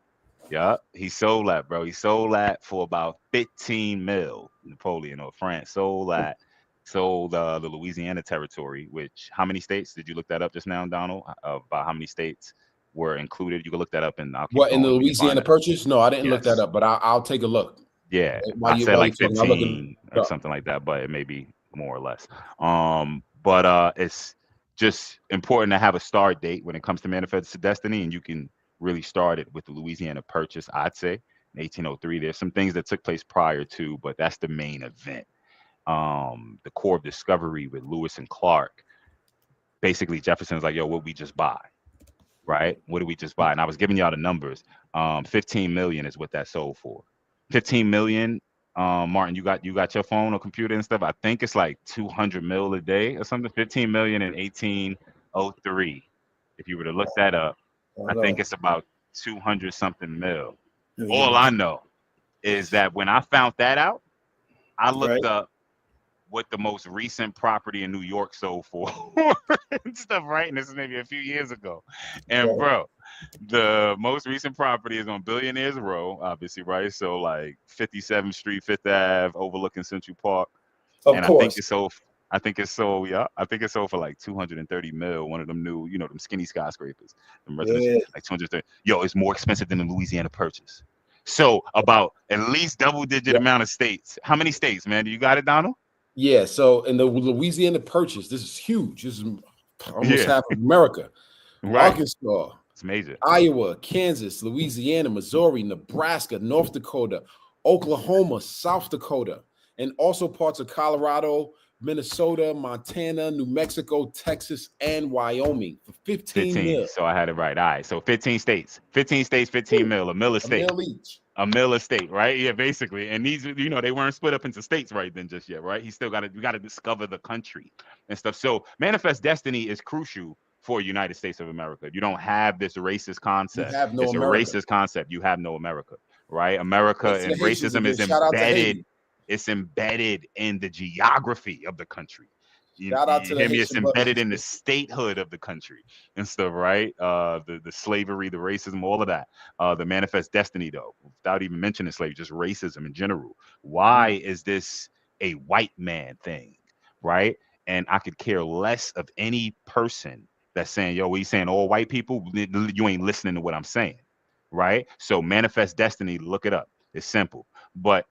Yeah, he sold that, bro. He sold that for about 15 mil. Napoleon or France sold that. Sold the Louisiana Territory, which how many states did you look that up just now, Donald? About how many states were included? You can look that up, and I'll keep What, in going. the We can find Louisiana it. Purchase? No, I didn't look that Yes. up, but I'll take a look. Yeah, While I said like you're talking, I'll look 15 it or up. something like that, but it may be more or less. But it's just important to have a start date when it comes to manifest destiny, and you can really start it with the Louisiana Purchase, I'd say, in 1803. There's some things that took place prior to, but that's the main event. The core of discovery with Lewis and Clark. Basically, Jefferson's like, yo, what we just buy, right? What did we just buy? And I was giving y'all the numbers. 15 million is what that sold for. 15 million. Martin, you got your phone or computer and stuff. I think it's like 200 mil a day or something. 15 million in 1803. If you were to look that up, I think it's about 200 something mil. All I know is that when I found that out, I looked up what the most recent property in New York sold for and stuff, right? And this is maybe a few years ago. And bro, the most recent property is on Billionaires Row, obviously, right? So like 57th Street, 5th Ave, overlooking Central Park. Of and course. I think it sold I think it's sold. Yeah, I think it's sold for like 230 mil. One of them new, them skinny skyscrapers, them residential, Yeah, like 230. Yo, it's more expensive than the Louisiana Purchase. So about at least double digit Yep. amount of states. How many states, man? Do you got it, Donald? Yeah. So in the Louisiana Purchase, this is huge. This is almost Yeah, half of America. right. Arkansas, It's major. Iowa, Kansas, Louisiana, Missouri, Nebraska, North Dakota, Oklahoma, South Dakota, and also parts of Colorado, Minnesota, Montana, New Mexico, Texas, and Wyoming for 15 15. mil. So I had it right. All right. So 15 states. 15 states, 15 mil. A mill a A state. mil each. A mill a state, right? Yeah, basically. And these, they weren't split up into states right then just yet, right? You got to discover the country and stuff. So manifest destiny is crucial for United States of America. You don't have this racist You concept. have no It's a America. racist concept. You have no America, right? America Thanks to the and Haitians racism again. is Shout out to embedded. Haiti. It's embedded in the geography of the country. Shout out to You the hear me? It's Haitian brothers embedded and in the sisters. statehood of the country and stuff, right? The slavery, the racism, all of that. The manifest destiny, though, without even mentioning slavery, just racism in general. Why is this a white man thing, right? And I could care less of any person that's saying, yo, what you saying, all white people? You ain't listening to what I'm saying, right? So manifest destiny, look it up. It's simple. But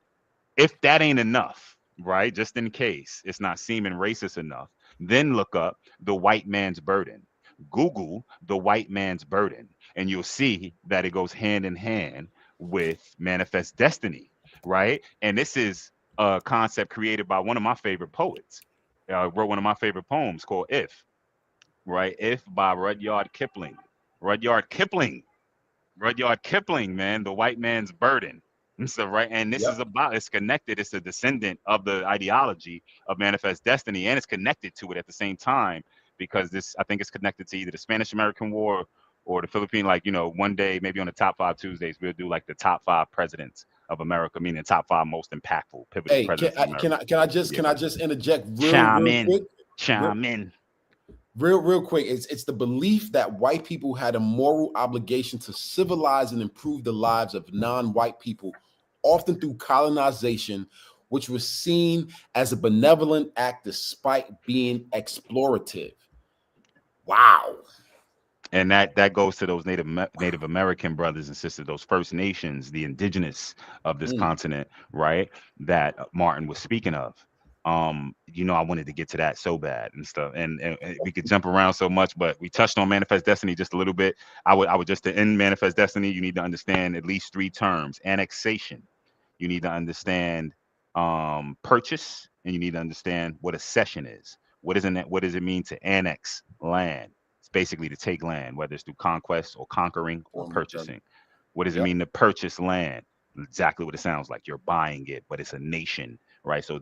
if that ain't enough, right? Just in case it's not seeming racist enough, then look up the white man's burden. Google the white man's burden, and you'll see that it goes hand in hand with manifest destiny, right? And this is a concept created by one of my favorite poets. Wrote one of my favorite poems called If, right? If by Rudyard Kipling. Rudyard Kipling Rudyard Kipling, man, the white man's burden. And so, right, and this is Yep. about it's connected. It's a descendant of the ideology of manifest destiny, and it's connected to it at the same time because this, I think, it's connected to either the Spanish American War or the Philippine. Like, one day, maybe on the top five Tuesdays, we'll do like the top five presidents of America, meaning top five most impactful, pivotal Hey, presidents of America. can Yeah, I just interject chime real in, quick? Real, chime in. real quick. It's the belief that white people had a moral obligation to civilize and improve the lives of non-white people, often through colonization, which was seen as a benevolent act despite being explorative. Wow. And that goes to those Native American brothers and sisters, those First Nations, the indigenous of this Mm. continent, right? That Martin was speaking of. I wanted to get to that so bad and stuff, and we could jump around so much, but we touched on manifest destiny just a little bit. I would just to end manifest destiny. You need to understand at least three terms: annexation. You need to understand purchase, and you need to understand what a cession is. What does it mean to annex land? It's basically to take land, whether it's through conquest or conquering or purchasing. What does it Yep. mean to purchase land? Exactly what it sounds like. You're buying it, but it's a nation, right? So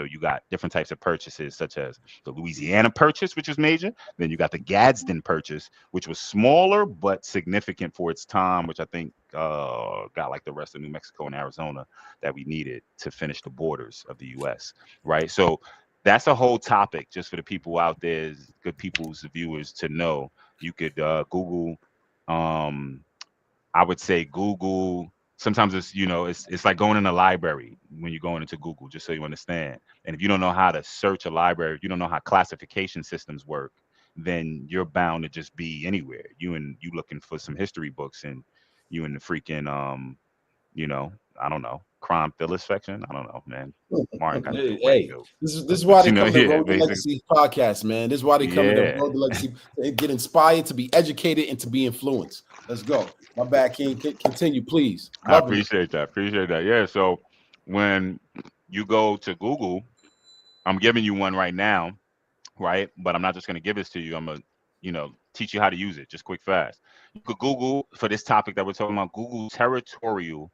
you got different types of purchases, such as the Louisiana Purchase, which was major. Then you got the Gadsden Purchase, which was smaller but significant for its time, which I think got like the rest of New Mexico and Arizona that we needed to finish the borders of the U.S. Right? So that's a whole topic just for the people out there, good people's viewers to know. You could Google. Um, I would say Google. Sometimes it's like going in a library when you're going into Google, just so you understand. And if you don't know how to search a library, if you don't know how classification systems work, then you're bound to just be anywhere. You looking for some history books, and you in the freaking I don't know, crime thriller section. I don't know, man. Martin got to do what he Hey, do. this is why they come to Yeah, Road to basically, Legacy podcast, man. This is why they come to yeah. Road to Legacy to get inspired, to be educated, and to be influenced. Let's go. My bad, King. Continue, please. I Loving it. appreciate that. Appreciate that. Yeah. So when you go to Google, I'm giving you one right now, right? But I'm not just gonna give this to you. I'm gonna, teach you how to use it. Just quick, fast. You could Google for this topic that we're talking about. Google territorial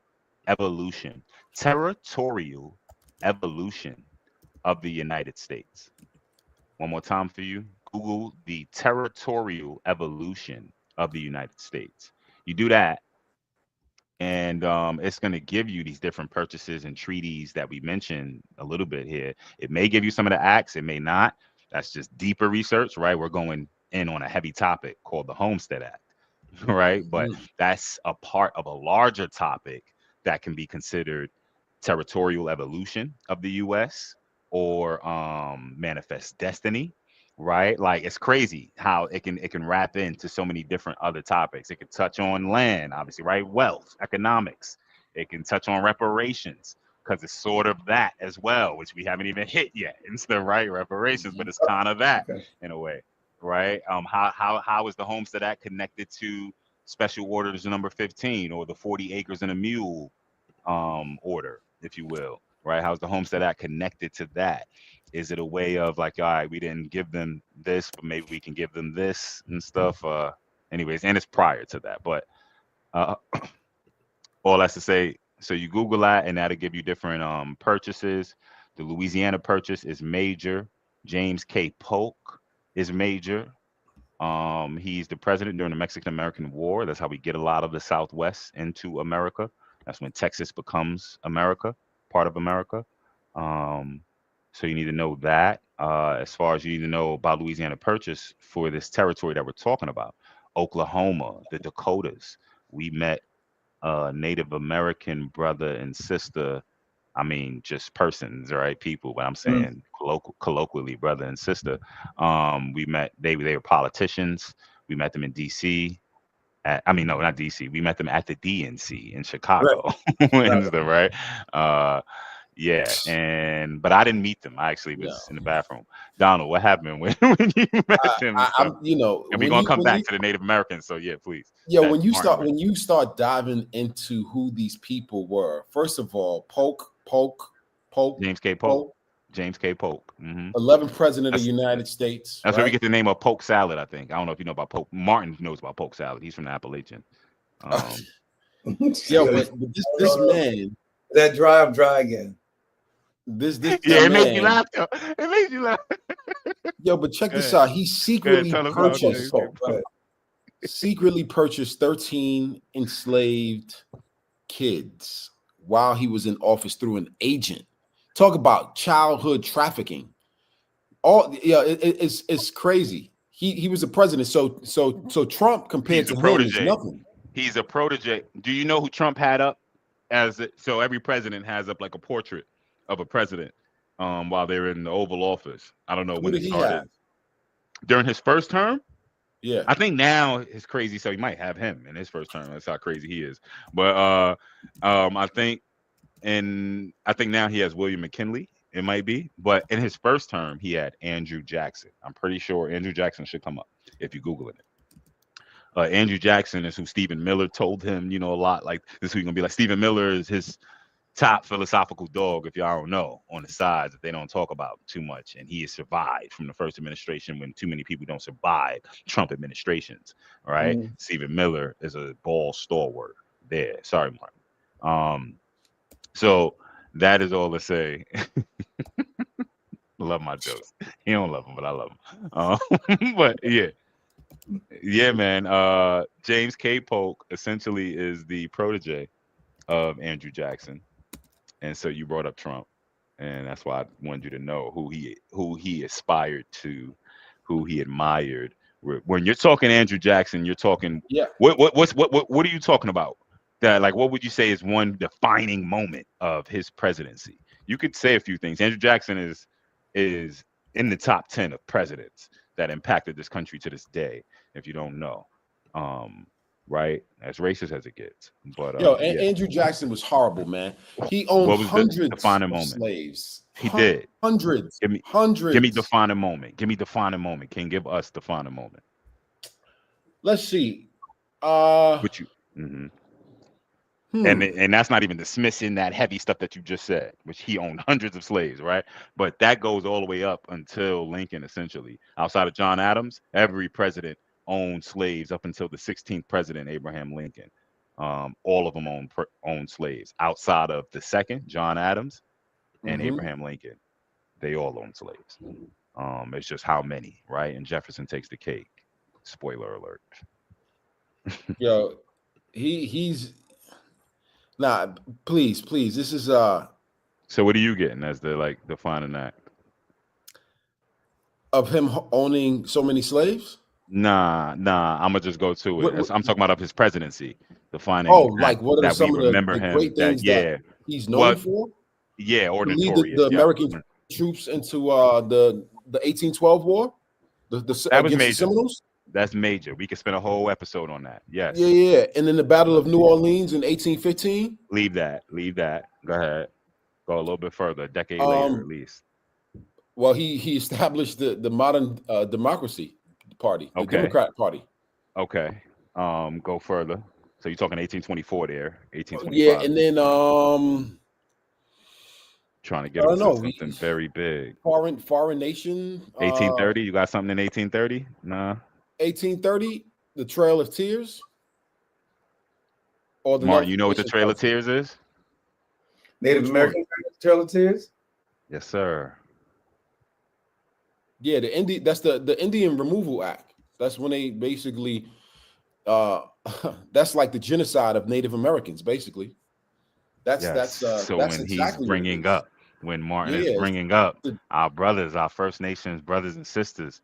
evolution. Territorial evolution of the United States. One more time for you. Google the territorial evolution of the United States. You do that, and it's going to give you these different purchases and treaties that we mentioned a little bit here. It may give you some of the acts, it may not. That's just deeper research, right? We're going in on a heavy topic called the Homestead Act, right? But Mhm. that's a part of a larger topic that can be considered territorial evolution of the U.S., or manifest destiny, right? Like it's crazy how it can wrap into so many different other topics. It could touch on land, obviously, right? Wealth, economics. It can touch on reparations because it's sort of that as well, which we haven't even hit yet. It's the right reparations, but it's kind of that in a way, right? How is the Homestead Act connected to Special Orders number 15 or the 40 acres and a mule order, if you will, right? How's the Homestead Act connected to that? Is it a way of like, all right, we didn't give them this, but maybe we can give them this and stuff? Anyways, and it's prior to that, but uh, all that's to say, so you Google that, and that'll give you different purchases. The Louisiana purchase is major. James K. Polk is major. He's the president during the Mexican-American War. That's how we get a lot of the Southwest into America. That's when Texas becomes America, part of America. So you need to know that. As far as you need to know about Louisiana Purchase for this territory that we're talking about, Oklahoma, the Dakotas. We met a Native American brother and sister. I mean, just persons, right? People, but I'm saying colloquially, brother and sister. We met. They were politicians. We met them in D.C. I mean, no, not DC. We met them at the DNC in Chicago, right? Yeah, but I didn't meet them. I actually was in the bathroom. Donald, what happened when you met them? And we're gonna come back to the Native Americans. So yeah, please. Yeah, when you start diving into who these people were, first of all, Polk, James K. Polk. James K. Polk. 11th president of the United States. That's where we get the name of Polk salad, I think. I don't know if you know about Polk. Martin knows about Polk salad. He's from the Appalachian. Yeah, but this man. That I'm dry again. This it made you laugh. It made you laugh. Yo, but check this out. He secretly purchased 13 enslaved kids while he was in office through an agent. Talk about childhood trafficking. It's crazy. He was a president. So Trump compared to him is nothing. He's a protege. Do you know who Trump had up so every president has up like a portrait of a president while they're in the Oval Office. I don't know when it started. During his first term? Yeah. I think now it's crazy, so he might have him in his first term. That's how crazy he is. But I think now he has William McKinley. It might be, but in his first term, he had Andrew Jackson. I'm pretty sure Andrew Jackson should come up if you Google it. Andrew Jackson is who Stephen Miller told him, a lot like this. Who you're gonna be like? Stephen Miller is his top philosophical dog, if y'all don't know, on the sides that they don't talk about too much. And he has survived from the first administration when too many people don't survive Trump administrations. All right. Stephen Miller is a ball stalwart there. Sorry, Martin. So that is all to say. Love my jokes. He don't love them, but I love them. But yeah, man. James K. Polk essentially is the protege of Andrew Jackson. And so you brought up Trump, and that's why I wanted you to know who he aspired to, who he admired. When you're talking Andrew Jackson, you're talking what are you talking about? That like what would you say is one defining moment of his presidency? You could say a few things. Andrew Jackson is in the top 10 of presidents that impacted this country to this day. If you don't know, right? As racist as it gets. But Andrew Jackson was horrible, man. He owned hundreds of slaves. He did. Hundreds. Hundreds. Give me defining moment. Give me defining moment. Can you give us defining moment? Let's see. What you and that's not even dismissing that heavy stuff that you just said, which he owned hundreds of slaves, right? But that goes all the way up until Lincoln, essentially. Outside of John Adams, every president owned slaves up until the 16th president, Abraham Lincoln. All of them owned slaves. Outside of the second, John Adams and Abraham Lincoln, they all owned slaves. It's just how many, right? And Jefferson takes the cake. Spoiler alert. Yo, he's nah. Please. This is So what are you getting as the defining act of him owning so many slaves? Nah. I'm gonna just go to it. I'm talking about of his presidency, defining. Like what are some of the great things that he's known for? Yeah, or to notorious. lead the American troops into the 1812 war, That was against the major. Seminoles. That's major. We could spend a whole episode on that. Yes. Yeah, and then the Battle of New Orleans in 1815. Leave that. Leave that. Go ahead. Go a little bit further. A decade later, at Um, least. well, he established the modern democracy party, the Okay. Democrat Party. Okay. Go further. So you're talking 1824 there, Yeah, 1825. and then Trying to I get them don't to know, something very big. foreign nation. 1830. You got something in 1830? Nah. 1830, the Trail of Tears, or the Martin, North you know what the Nation Trail of Council. Tears is? Native Which American Trail of Tears. Yes, sir. Yeah, that's the Indian Removal Act. That's when they basically that's like the genocide of Native Americans, basically. Yes. So That's when he's exactly what it bringing is. up, when Martin Yeah, is bringing up the, our brothers, our First Nations brothers and sisters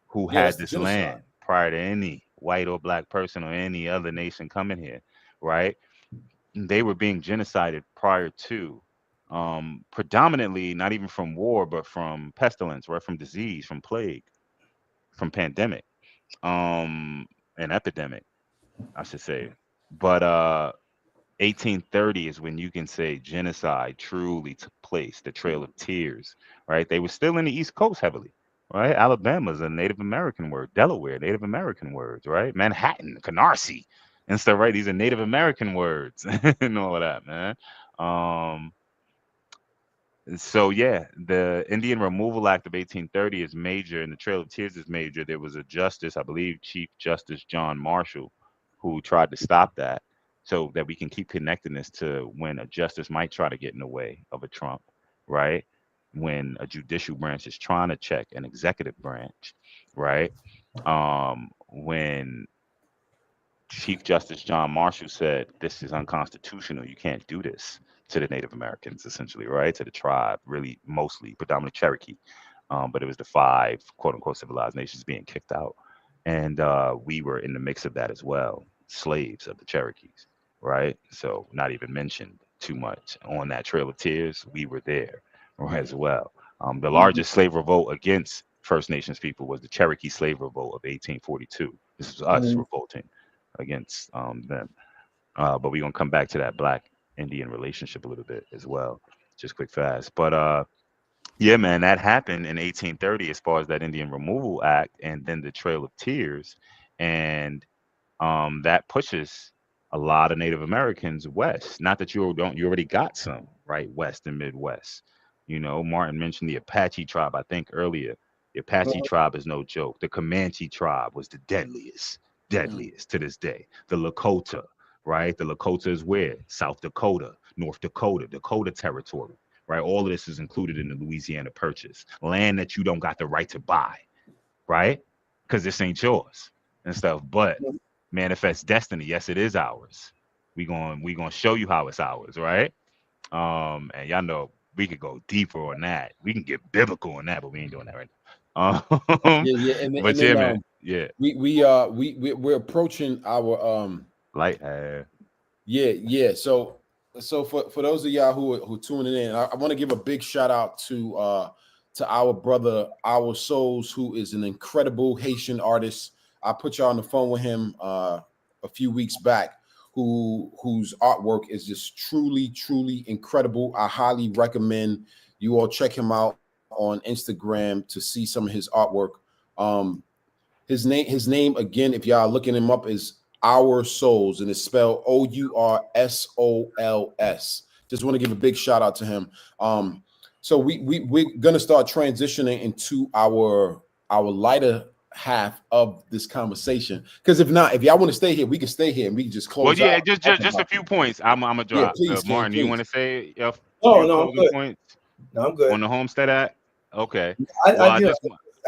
who yeah, that's had the this genocide. land prior to any white or black person or any other nation coming here, right? They were being genocided prior to, predominantly not even from war, but from pestilence, right? From disease, from plague, from pandemic, um, an epidemic, I should say. But 1830 is when you can say genocide truly took place, the Trail of Tears, right? They were still in the East Coast heavily, right? Alabama's a Native American word, Delaware, Native American words, right? Manhattan, Canarsie, and stuff, right? These are Native American words and all of that, man. Um, so yeah, the Indian Removal Act of 1830 is major, and the Trail of Tears is major. There was a justice, I believe, Chief Justice John Marshall, who tried to stop that, so that we can keep connecting this to when a justice might try to get in the way of a Trump, right? When a judicial branch is trying to check an executive branch, right? When Chief Justice John Marshall said this is unconstitutional. You can't do this to the Native Americans, essentially, right? To the tribe, really, mostly, predominantly Cherokee. But it was the five quote unquote civilized nations being kicked out. And we were in the mix of that as well, slaves of the Cherokees, right? So, not even mentioned too much on that Trail of Tears, we were there as well. The Mhm. largest slave revolt against First Nations people was the Cherokee slave revolt of 1842. This was us Mhm. revolting against them. But we're gonna come back to that black Indian relationship a little bit as well, just quick fast. But yeah, man, that happened in 1830 as far as that Indian Removal Act, and then the Trail of Tears, and that pushes a lot of Native Americans west. Not that you already got some right west and Midwest. You know, Martin mentioned the Apache tribe, I think earlier. The Apache tribe is no joke. The Comanche tribe was the deadliest to this day. The Lakota, right? The Lakota is where? South Dakota, North Dakota, Dakota territory, right? All of this is included in the Louisiana Purchase. Land that you don't got the right to buy, right? Because this ain't yours and stuff. But manifest destiny, yes, it is ours. We gonna show you how it's ours, right? And y'all know we could go deeper on that. We can get biblical on that, but we ain't doing that right now. Yeah, and But then yeah, man, yeah, we're approaching our light. yeah. So for those of y'all who tuning in, I want to give a big shout out to our brother, Our Souls, who is an incredible Haitian artist. I put y'all on the phone with him a few weeks back, whose artwork is just truly incredible. I highly recommend you all check him out on Instagram to see some of his artwork. His name again, if y'all looking him up, is Our Souls, and it's spelled Oursols. Just want to give a big shout out to him. So we're gonna start transitioning into our lighter half of this conversation. Because if y'all want to stay here, we can stay here and we can just Well, close yeah, out. just a few points. I'm gonna Yeah, drop. please, King, Martin, do you want please. to say a Oh few no, I'm closing good. points No, I'm good. on the Homestead Act? Okay. I Well, you know,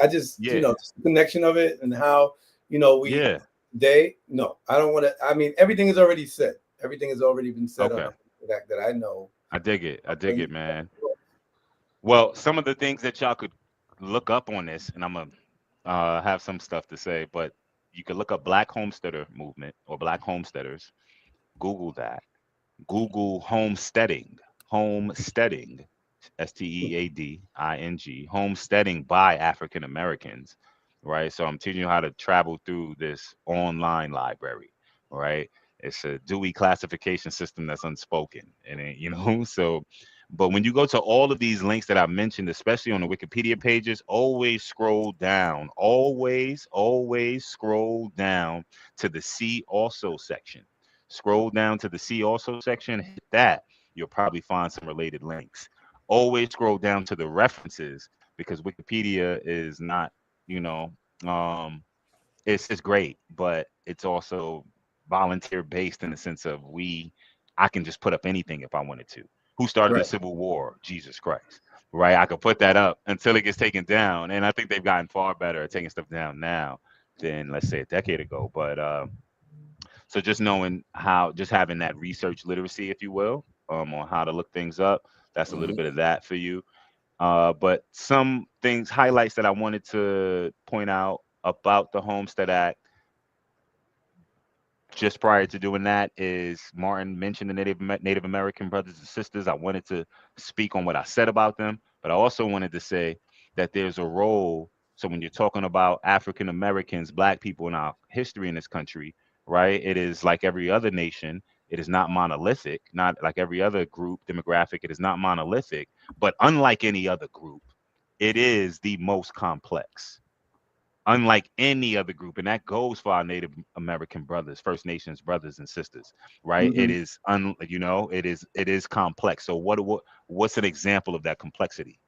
I just yeah, just the connection of it and how we yeah. I don't want to. I mean, everything is already said. Everything has already been said on Okay. that I know. I dig it. I dig it, man. Well, some of the things that y'all could look up on this, and I'm gonna have some stuff to say, but you could look up Black Homesteader Movement or Black Homesteaders. Google that. Google homesteading. Homesteading. STEADING, homesteading by African Americans, right? So I'm teaching you how to travel through this online library, right? It's a Dewey classification system that's unspoken, and so. But when you go to all of these links that I mentioned, especially on the Wikipedia pages, always scroll down. Always scroll down to the See Also section. Scroll down to the See Also section, hit that. You'll probably find some related links. Always scroll down to the references, because Wikipedia is not, it's great, but it's also volunteer based in the sense of I can just put up anything if I wanted to. Who started the Right. Civil War? Jesus Christ. Right? I could put that up until it gets taken down. And I think they've gotten far better at taking stuff down now than, let's say, a decade ago. But so just having that research literacy, if you will, on how to look things up, that's a little bit of that for you. But some things, highlights that I wanted to point out about the Homestead Act just prior to doing that is Martin mentioned the Native American brothers and sisters. I wanted to speak on what I said about them, but I also wanted to say that there's a role. So when you're talking about African Americans, Black people in our history in this country, right? It is like every other nation. It is not monolithic, not like every other group demographic. It is not monolithic, but unlike any other group, it is the most complex. Unlike any other group, and that goes for our Native American brothers, First Nations brothers and sisters, right? It is it is complex. So what's an example of that complexity?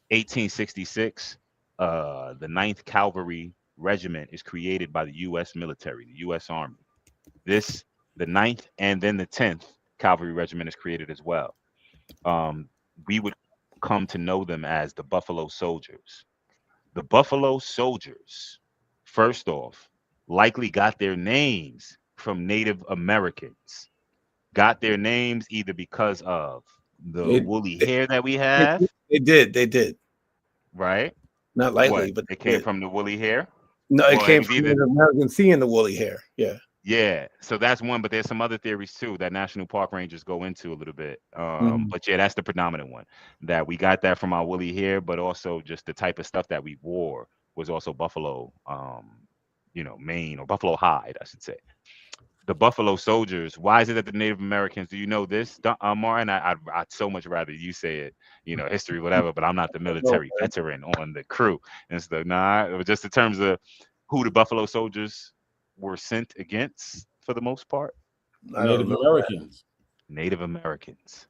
1866, the 9th Cavalry Regiment is created by the U.S. military, the U.S. Army. The 9th and then the 10th Cavalry Regiment is created as well. We would come to know them as the Buffalo Soldiers. The Buffalo Soldiers, first off, likely got their names from Native Americans. Got their names either because of the woolly hair that we have. They did. Right? Not likely, but it came from the woolly hair. No, it came from the American seeing the woolly hair. Yeah. Yeah, so that's one, but there's some other theories too that national park rangers go into a little bit. But yeah, that's the predominant one, that we got that from our woolly hair, but also just the type of stuff that we wore was also buffalo, mane or buffalo hide, I should say. The Buffalo Soldiers. Why is it that the Native Americans? Do you know this, Martin? I'd so much rather you say it, history, whatever. But I'm not the military veteran on the crew and stuff. Nah, just in terms of who the Buffalo Soldiers were sent against, for the most part. Native Americans. Native Americans.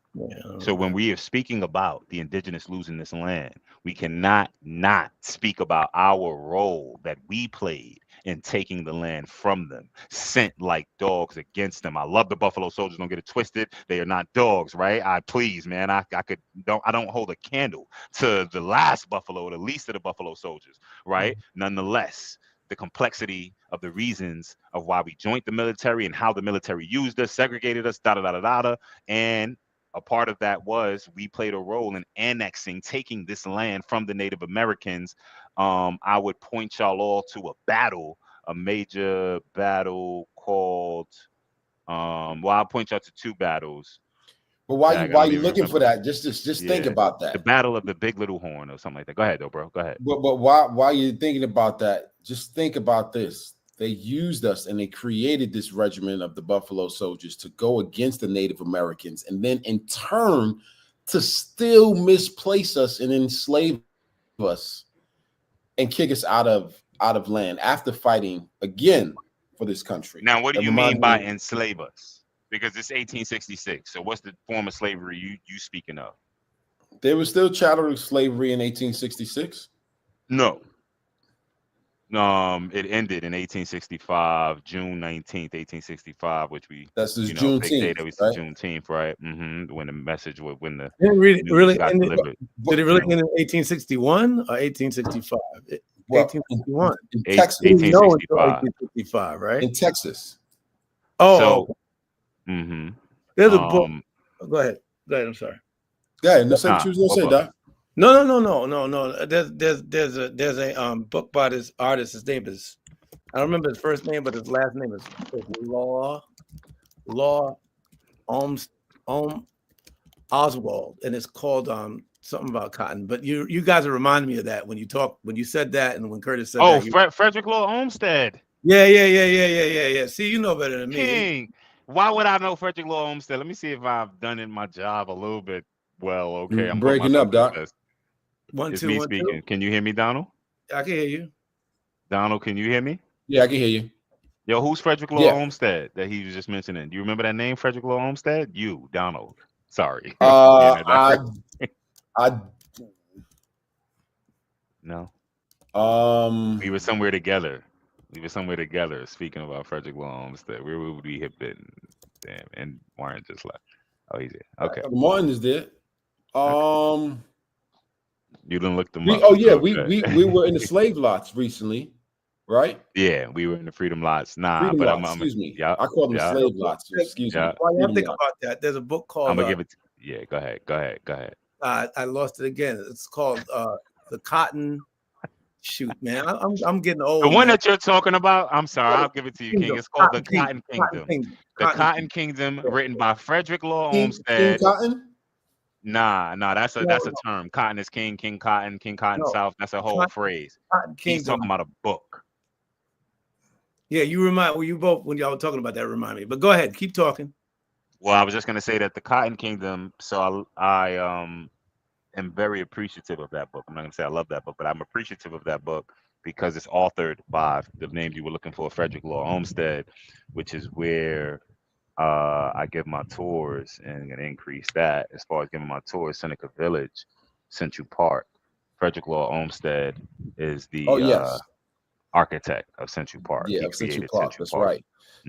So when we are speaking about the indigenous losing this land, we cannot not speak about our role that we played in taking the land from them, sent like dogs against them. I love the Buffalo Soldiers. Don't get it twisted. They are not dogs, right? I don't hold a candle to the last Buffalo, the least of the Buffalo Soldiers, right? Nonetheless, the complexity of the reasons of why we joined the military and how the military used us, segregated us, and a part of that was we played a role in annexing, taking this land from the Native Americans. I would point y'all all to a major battle called, I'll point y'all to two battles. But why you looking for that? Just think about that. The Battle of the Big Little Horn or something like that. Go ahead though, bro. Go ahead. But why you thinking about that? Just think about this. They used us and they created this regiment of the Buffalo Soldiers to go against the Native Americans, and then in turn to still misplace us and enslave us and kick us out of land after fighting again for this country. Now, what do you mean by enslave us? Because it's 1866. So what's the form of slavery you speaking of? There was still chattel slavery in 1866? No. It ended in 1865, June 19th, 1865, which that's this Juneteenth, big day that we right? Juneteenth, right? When the message was when the really got delivered. Did it really end in 1861 or 1865? 1861. In Texas. 1865, right? In Texas. There's a book. Go ahead. I'm sorry. Go ahead. Say what you was gonna say, Doc. No. There's a book by this artist. His name is, I don't remember his first name, but his last name is Law Oswald, and it's called something about cotton. But you guys are reminding me of that when you said that, and when Curtis said Oh, that. Frederick Law Olmsted. Yeah. See, you know better than me. King. Why would I know Frederick Law Olmsted? Let me see if I've done in my job a little bit well. Okay, I'm putting Breaking myself up, to the Doc. test. 1 It's 2 me 1 2. speaking. Can you hear me, Donald? I can hear you. Donald, can you hear me? Yeah, I can hear you. Yo, who's Frederick Law Yeah. Olmsted that he was just mentioning? Do you remember that name, Frederick Law Olmsted? You, Donald. Sorry. I No. We um were somewhere together. Speaking about Frederick Law Olmsted. Where would we have been? Damn. And Warren just left. Oh, he's here. Okay. Martin is there. You didn't look them up. We Okay. were in the slave lots recently, right? Yeah, we were in the freedom lots. Nah, Freedom but lots, I'm excuse me. yeah, I call them yeah, slave lots. Excuse yeah. me. While you Freedom think lots. about that, there's a book I'm called gonna give it. Yeah, go ahead. I lost it again. It's called The Cotton. Shoot, man, I'm getting The old, one man. that you're talking about, I'm sorry, I'll give it to you, King. It's called The Cotton Kingdom. The Cotton Kingdom, written by Frederick Law King Olmsted. Cotton? Nah, that's a No, term. Cotton is king, King Cotton no, South. That's a whole phrase. Cotton He's Kingdom. talking about a book. Yeah, you both when y'all were talking about that remind me. But go ahead, keep talking. Well, I was just gonna say that the Cotton Kingdom. So I am very appreciative of that book. I'm not gonna say I love that book, but I'm appreciative of that book because it's authored by the name you were looking for, Frederick Law Olmsted, which is where I give my tours and gonna increase that as far as giving my tours. Seneca Village, Central Park. Frederick Law Olmsted is Oh the yes. architect of Central Park. Yeah, He of Central created Park. Central That's Park. right.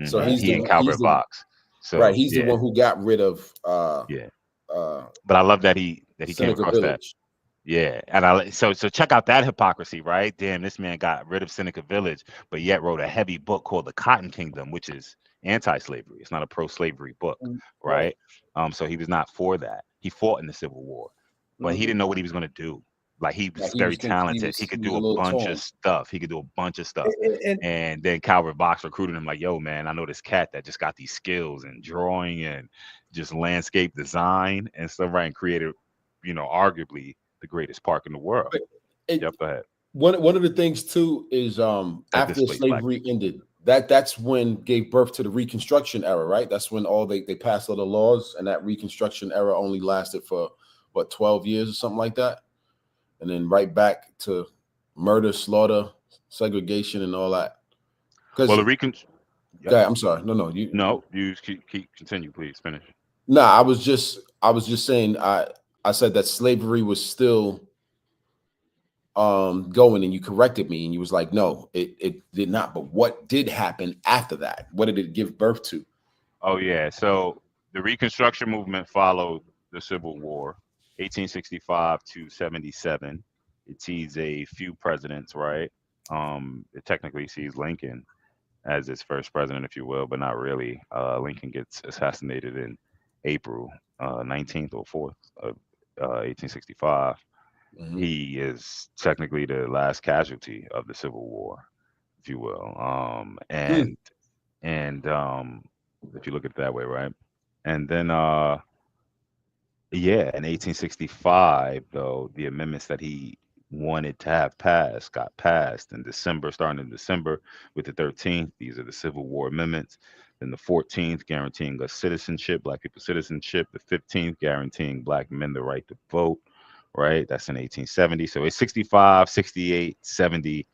So He and Calvert Box. So he's the one who got rid of but I love that he came Seneca across that. Village. Yeah, and so check out that hypocrisy, right? Damn, this man got rid of Seneca Village, but yet wrote a heavy book called The Cotton Kingdom, which is anti-slavery. It's not a pro-slavery book, right? So he was not for that. He fought in the Civil War, but he didn't know what he was going to do. Like he was very talented. He could do a bunch of stuff. And then Calvert Box recruited him like, yo, man, I know this cat that just got these skills in drawing and just landscape design and stuff, right? And created, arguably the greatest park in the world. Yep, go ahead. One of the things too is after slavery ended, that's when gave birth to the Reconstruction era, right? That's when they passed all the laws, and that Reconstruction era only lasted for 12 years or something like that. And then right back to murder, slaughter, segregation, and all that. Well, I'm sorry. You continue, please finish. No, I was just saying. I said that slavery was still going, and you corrected me, and you was like, no, it did not. But what did happen after that? What did it give birth to? Oh yeah, so the Reconstruction movement followed the Civil War. 1865 to 77. It sees a few presidents, right? It technically sees Lincoln as its first president, if you will, but not really. Lincoln gets assassinated in April 19th or 4th of 1865. He is technically the last casualty of the Civil War, if you will. And if you look at it that way, right? And then in 1865, though, the amendments that he wanted to have passed got passed in December, starting in December with the 13th. These are the Civil War amendments. Then the 14th, guaranteeing us citizenship, Black people citizenship. The 15th, guaranteeing Black men the right to vote, right? That's in 1870. So it's 65, 68, 70.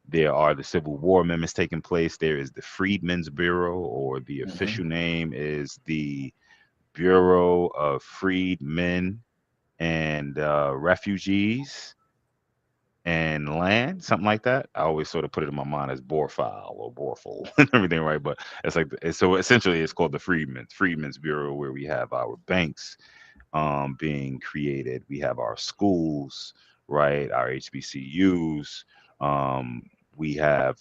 There are the Civil War amendments taking place. There is the Freedmen's Bureau, or the official name is the Bureau of Freedmen and Refugees and Land, something like that. I always sort of put it in my mind as Borfile or Borful and everything, right? But it's like, so essentially it's called the Freedmen's Bureau, where we have our banks being created. We have our schools, right? Our HBCUs. We have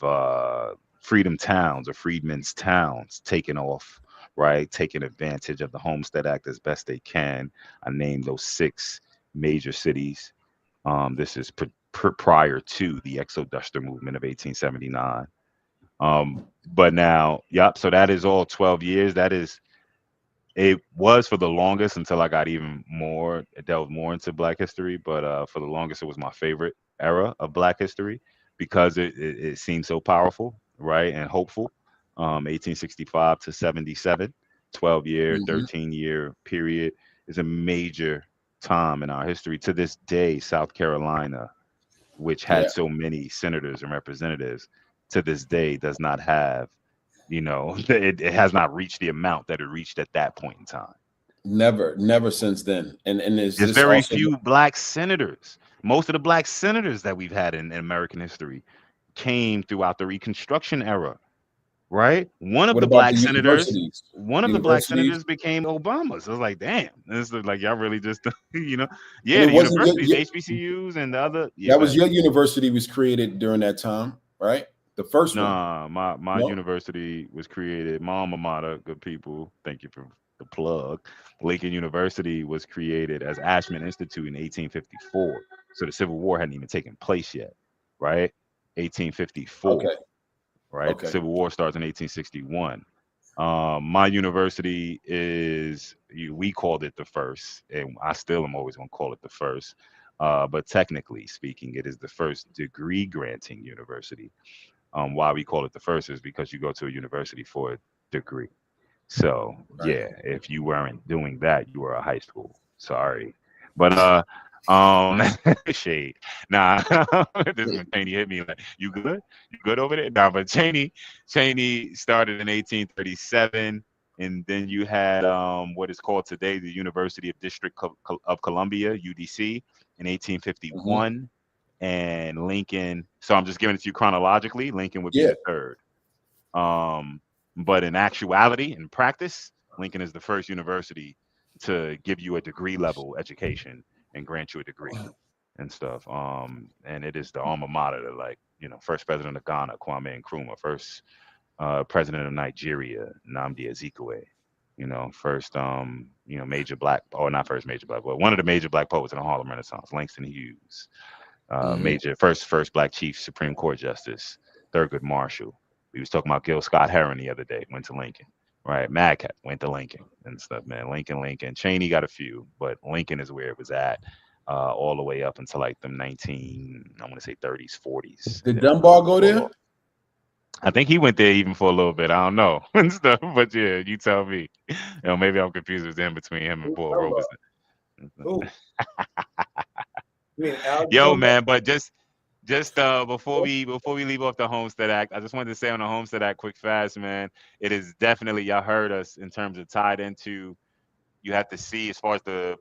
freedom towns or freedmen's towns taking off, right? Taking advantage of the Homestead Act as best they can. I named those 6 major cities. This is prior to the Exoduster movement of 1879. But now, so that is all 12 years. That is It was for the longest until I got even more delved more into Black history. But for the longest, it was my favorite era of Black history because it seemed so powerful, right, and hopeful. 1865 to 77, 12-year, Hmm. 13-year period is a major time in our history. To this day, South Carolina, which had Yeah, so many senators and representatives, to this day does not have, it has not reached the amount that it reached at that point in time. never since then. And is There's this very also few black senators. Most of the black senators that we've had in American history came throughout the Reconstruction era, right? what about the universities? One of the black Universities, senators became Obama. So I was like, damn, this is like y'all really just, and yeah, it the wasn't universities, the HBCUs, and the other, yeah, that go was ahead. your university was created during that time, right? The first one. Nah, my No. university was created. My alma mater, good people. Thank you for the plug. Lincoln University was created as Ashman Institute in 1854. So the Civil War hadn't even taken place yet, right? 1854, Okay. right? The Okay. Civil War starts in 1861. My university we called it the first, and I still am always going to call it the first. But technically speaking, it is the first degree granting university. Why we call it the first is because you go to a university for a degree. So Right. yeah, if you weren't doing that, you were a high school. Sorry, but shade. Nah, this is when Cheney hit me like, you good? You good over there? Nah, but Cheney started in 1837, and then you had what is called today the University of District of Columbia (UDC) in Hmm. 1851, and Lincoln. So I'm just giving it to you chronologically. Lincoln would be Yeah. the third. Um, but in actuality, in practice, Lincoln is the first university to give you a degree level education and grant you a degree and stuff. And it is the alma mater, to, like, first president of Ghana, Kwame Nkrumah, first president of Nigeria, Nnamdi Azikiwe. First, major black, or not first major black, but one of the major black poets in the Harlem Renaissance, Langston Hughes. Hmm. Major first black chief Supreme Court Justice, Thurgood Marshall. We was talking about Gil Scott Heron the other day. Went to Lincoln, right? Madcap went to Lincoln and stuff, man. Lincoln. Cheney got a few, but Lincoln is where it was at, all the way up until like the I want to say 30s, 40s, and Did then it Dunbar go fall there? off. I think he went there even for a little bit. I don't know and stuff, but yeah, you tell me. Maybe I'm confused with him between him and Who's Paul Dunbar? Robeson. Who? You mean Al Yo, Dunbar? man, but just before we leave off the Homestead Act, I just wanted to say on the Homestead Act, quick fast, man. It is definitely, y'all heard us in terms of tied into. You have to see as far as the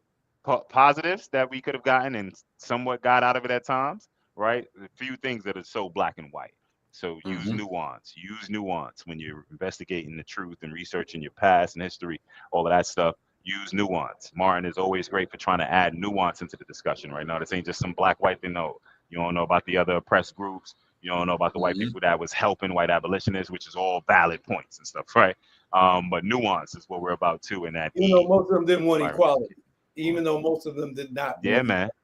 positives that we could have gotten and somewhat got out of it at times, right? A few things that are so black and white. So use Hmm. nuance. Use nuance when you're investigating the truth and researching your past and history, all of that stuff. Use nuance. Martin is always great for trying to add nuance into the discussion right now. This ain't just some black white thing. No, you don't know about the other oppressed groups. You don't know about the white Hmm. people that was helping white abolitionists, which is all valid points and stuff, right? But nuance is what we're about too, in that You know, E. most of them didn't want Byron. equality, even though most of them did not Yeah, want man. equality.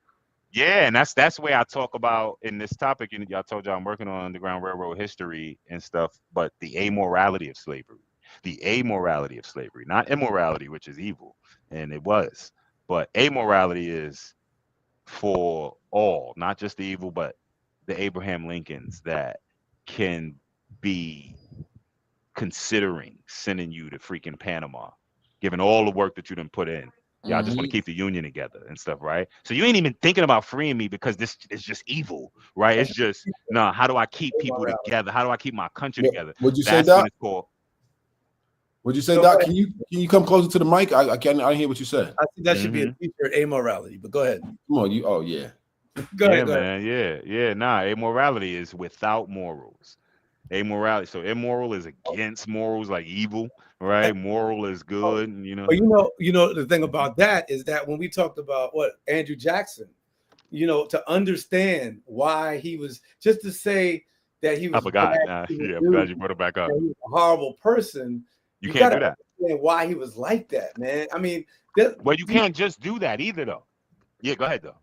Yeah, and that's where I talk about in this topic. And y'all told you I'm working on Underground Railroad history and stuff, but the amorality of slavery, not immorality, which is evil, and it was, but amorality is for all, not just the evil, but the Abraham Lincolns that can be considering sending you to freaking Panama, given all the work that you done put in. Y'all just want to Hmm. keep the union together and stuff, right? So you ain't even thinking about freeing me because this is just evil, right? That's It's just, no, how do I keep people immorality. together? How do I keep my country What together? would you say, That's when Doc? it's called. Would you say, No, go Doc? ahead. Can you come closer to the mic? I can't. I didn't hear what you said. I think that should be a Hmm. t-shirt, amorality. But go ahead. Come on, you. Oh yeah. Go Yeah, ahead. Go ahead. man. Yeah. Nah, immorality is without morals. Amorality. So immoral is against morals, like evil, right? Moral is Oh, good, you know. but the thing about that is that when we talked about what Andrew Jackson, to understand why he was, just to say that he I was forgot. bad, he was Yeah, I'm glad rude, you brought it back up. that he was a horrible person, You you can't got to do that. understand why he was like that, man. I mean, that, Well, you can't just do that either, though. Yeah, go ahead, though.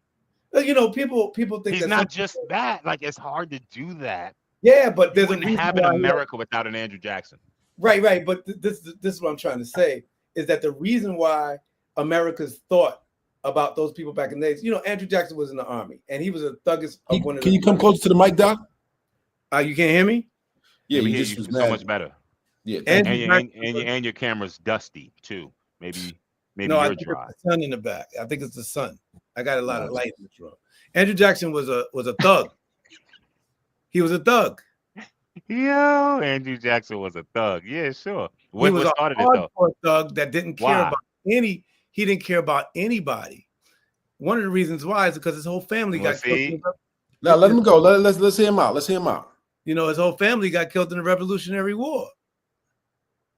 people think He's that some not just people, that. Like, it's hard to do that. yeah, but You there's a wouldn't reason have an why he had, America without an Andrew Jackson. right. But this is what I'm trying to say. is that the reason why America's thought about those people back in the days, Andrew Jackson was in the Army, and he was a thuggest of one of Can you come closer to the mic, Doc? You can't hear me? Yeah, we but hear just you was so mad. much better. Yeah, and your camera's dusty too. Maybe no, I you're think dry. it's the sun in the back. I think it's the sun. I got a lot of light in this room. Andrew Jackson was a thug. He was a thug. Yo, Andrew Jackson was a thug. Yeah, sure. He was What started a it though? hardcore thug that didn't care Why? about he didn't care about anybody. One of the reasons why is because his whole family got killed. Now let him go. Let's hear him out. Let's hear him out. His whole family got killed in the Revolutionary War.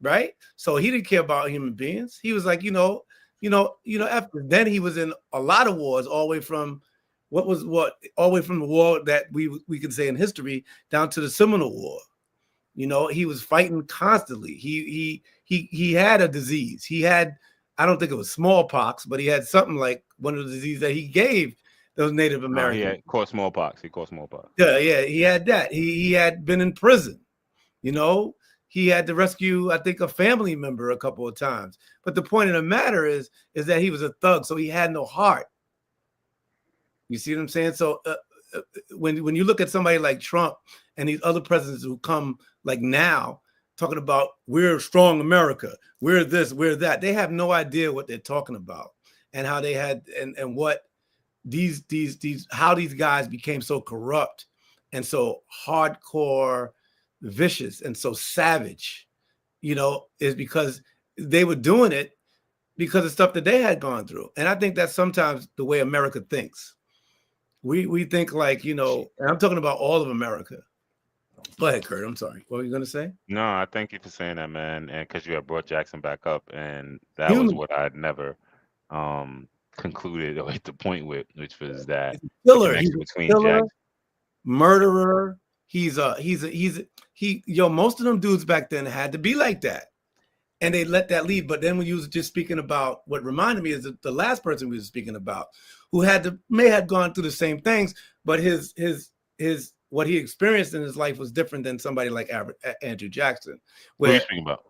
Right? So he didn't care about human beings. He was like, after then he was in a lot of wars, all the way from all the way from the war that we can say in history down to the Seminole War. He was fighting constantly. He had a disease. He had, I don't think it was smallpox, but he had something like one of the diseases that he gave those Native Americans. He had caught smallpox. He caught smallpox. Yeah, he had that. He had been in prison. He had to rescue, I think, a family member a couple of times. But the point of the matter is that he was a thug, so he had no heart. You see what I'm saying? So when you look at somebody like Trump and these other presidents who come like now talking about we're strong America, we're this, we're that, they have no idea what they're talking about and how they had and what these how these guys became so corrupt and so hardcore, vicious and so savage, is because they were doing it because of stuff that they had gone through. And I think that's sometimes the way America thinks. We think like, and I'm talking about all of America. Go ahead, Kurt. I'm sorry. What were you going to say? No, I thank you for saying that, man. And because you had brought Jackson back up, and that was what I'd never concluded or hit the point with, which was that the connection between Jackson, murderer. Most of them dudes back then had to be like that. And they let that lead. But then when you was just speaking about what reminded me is the last person we were speaking about, who may have gone through the same things, but his what he experienced in his life was different than somebody like Andrew Jackson. What are you speaking about?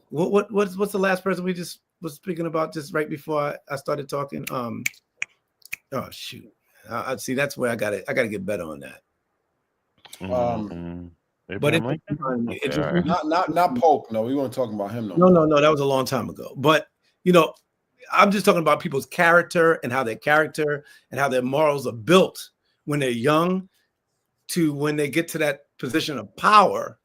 What's the last person we just was speaking about just right before I started talking? Oh shoot! I see. That's where I got to get better on that. But not Polk. No, we weren't talking about him. No, that was a long time ago. But I'm just talking about people's character and how their morals are built when they're young to when they get to that position of power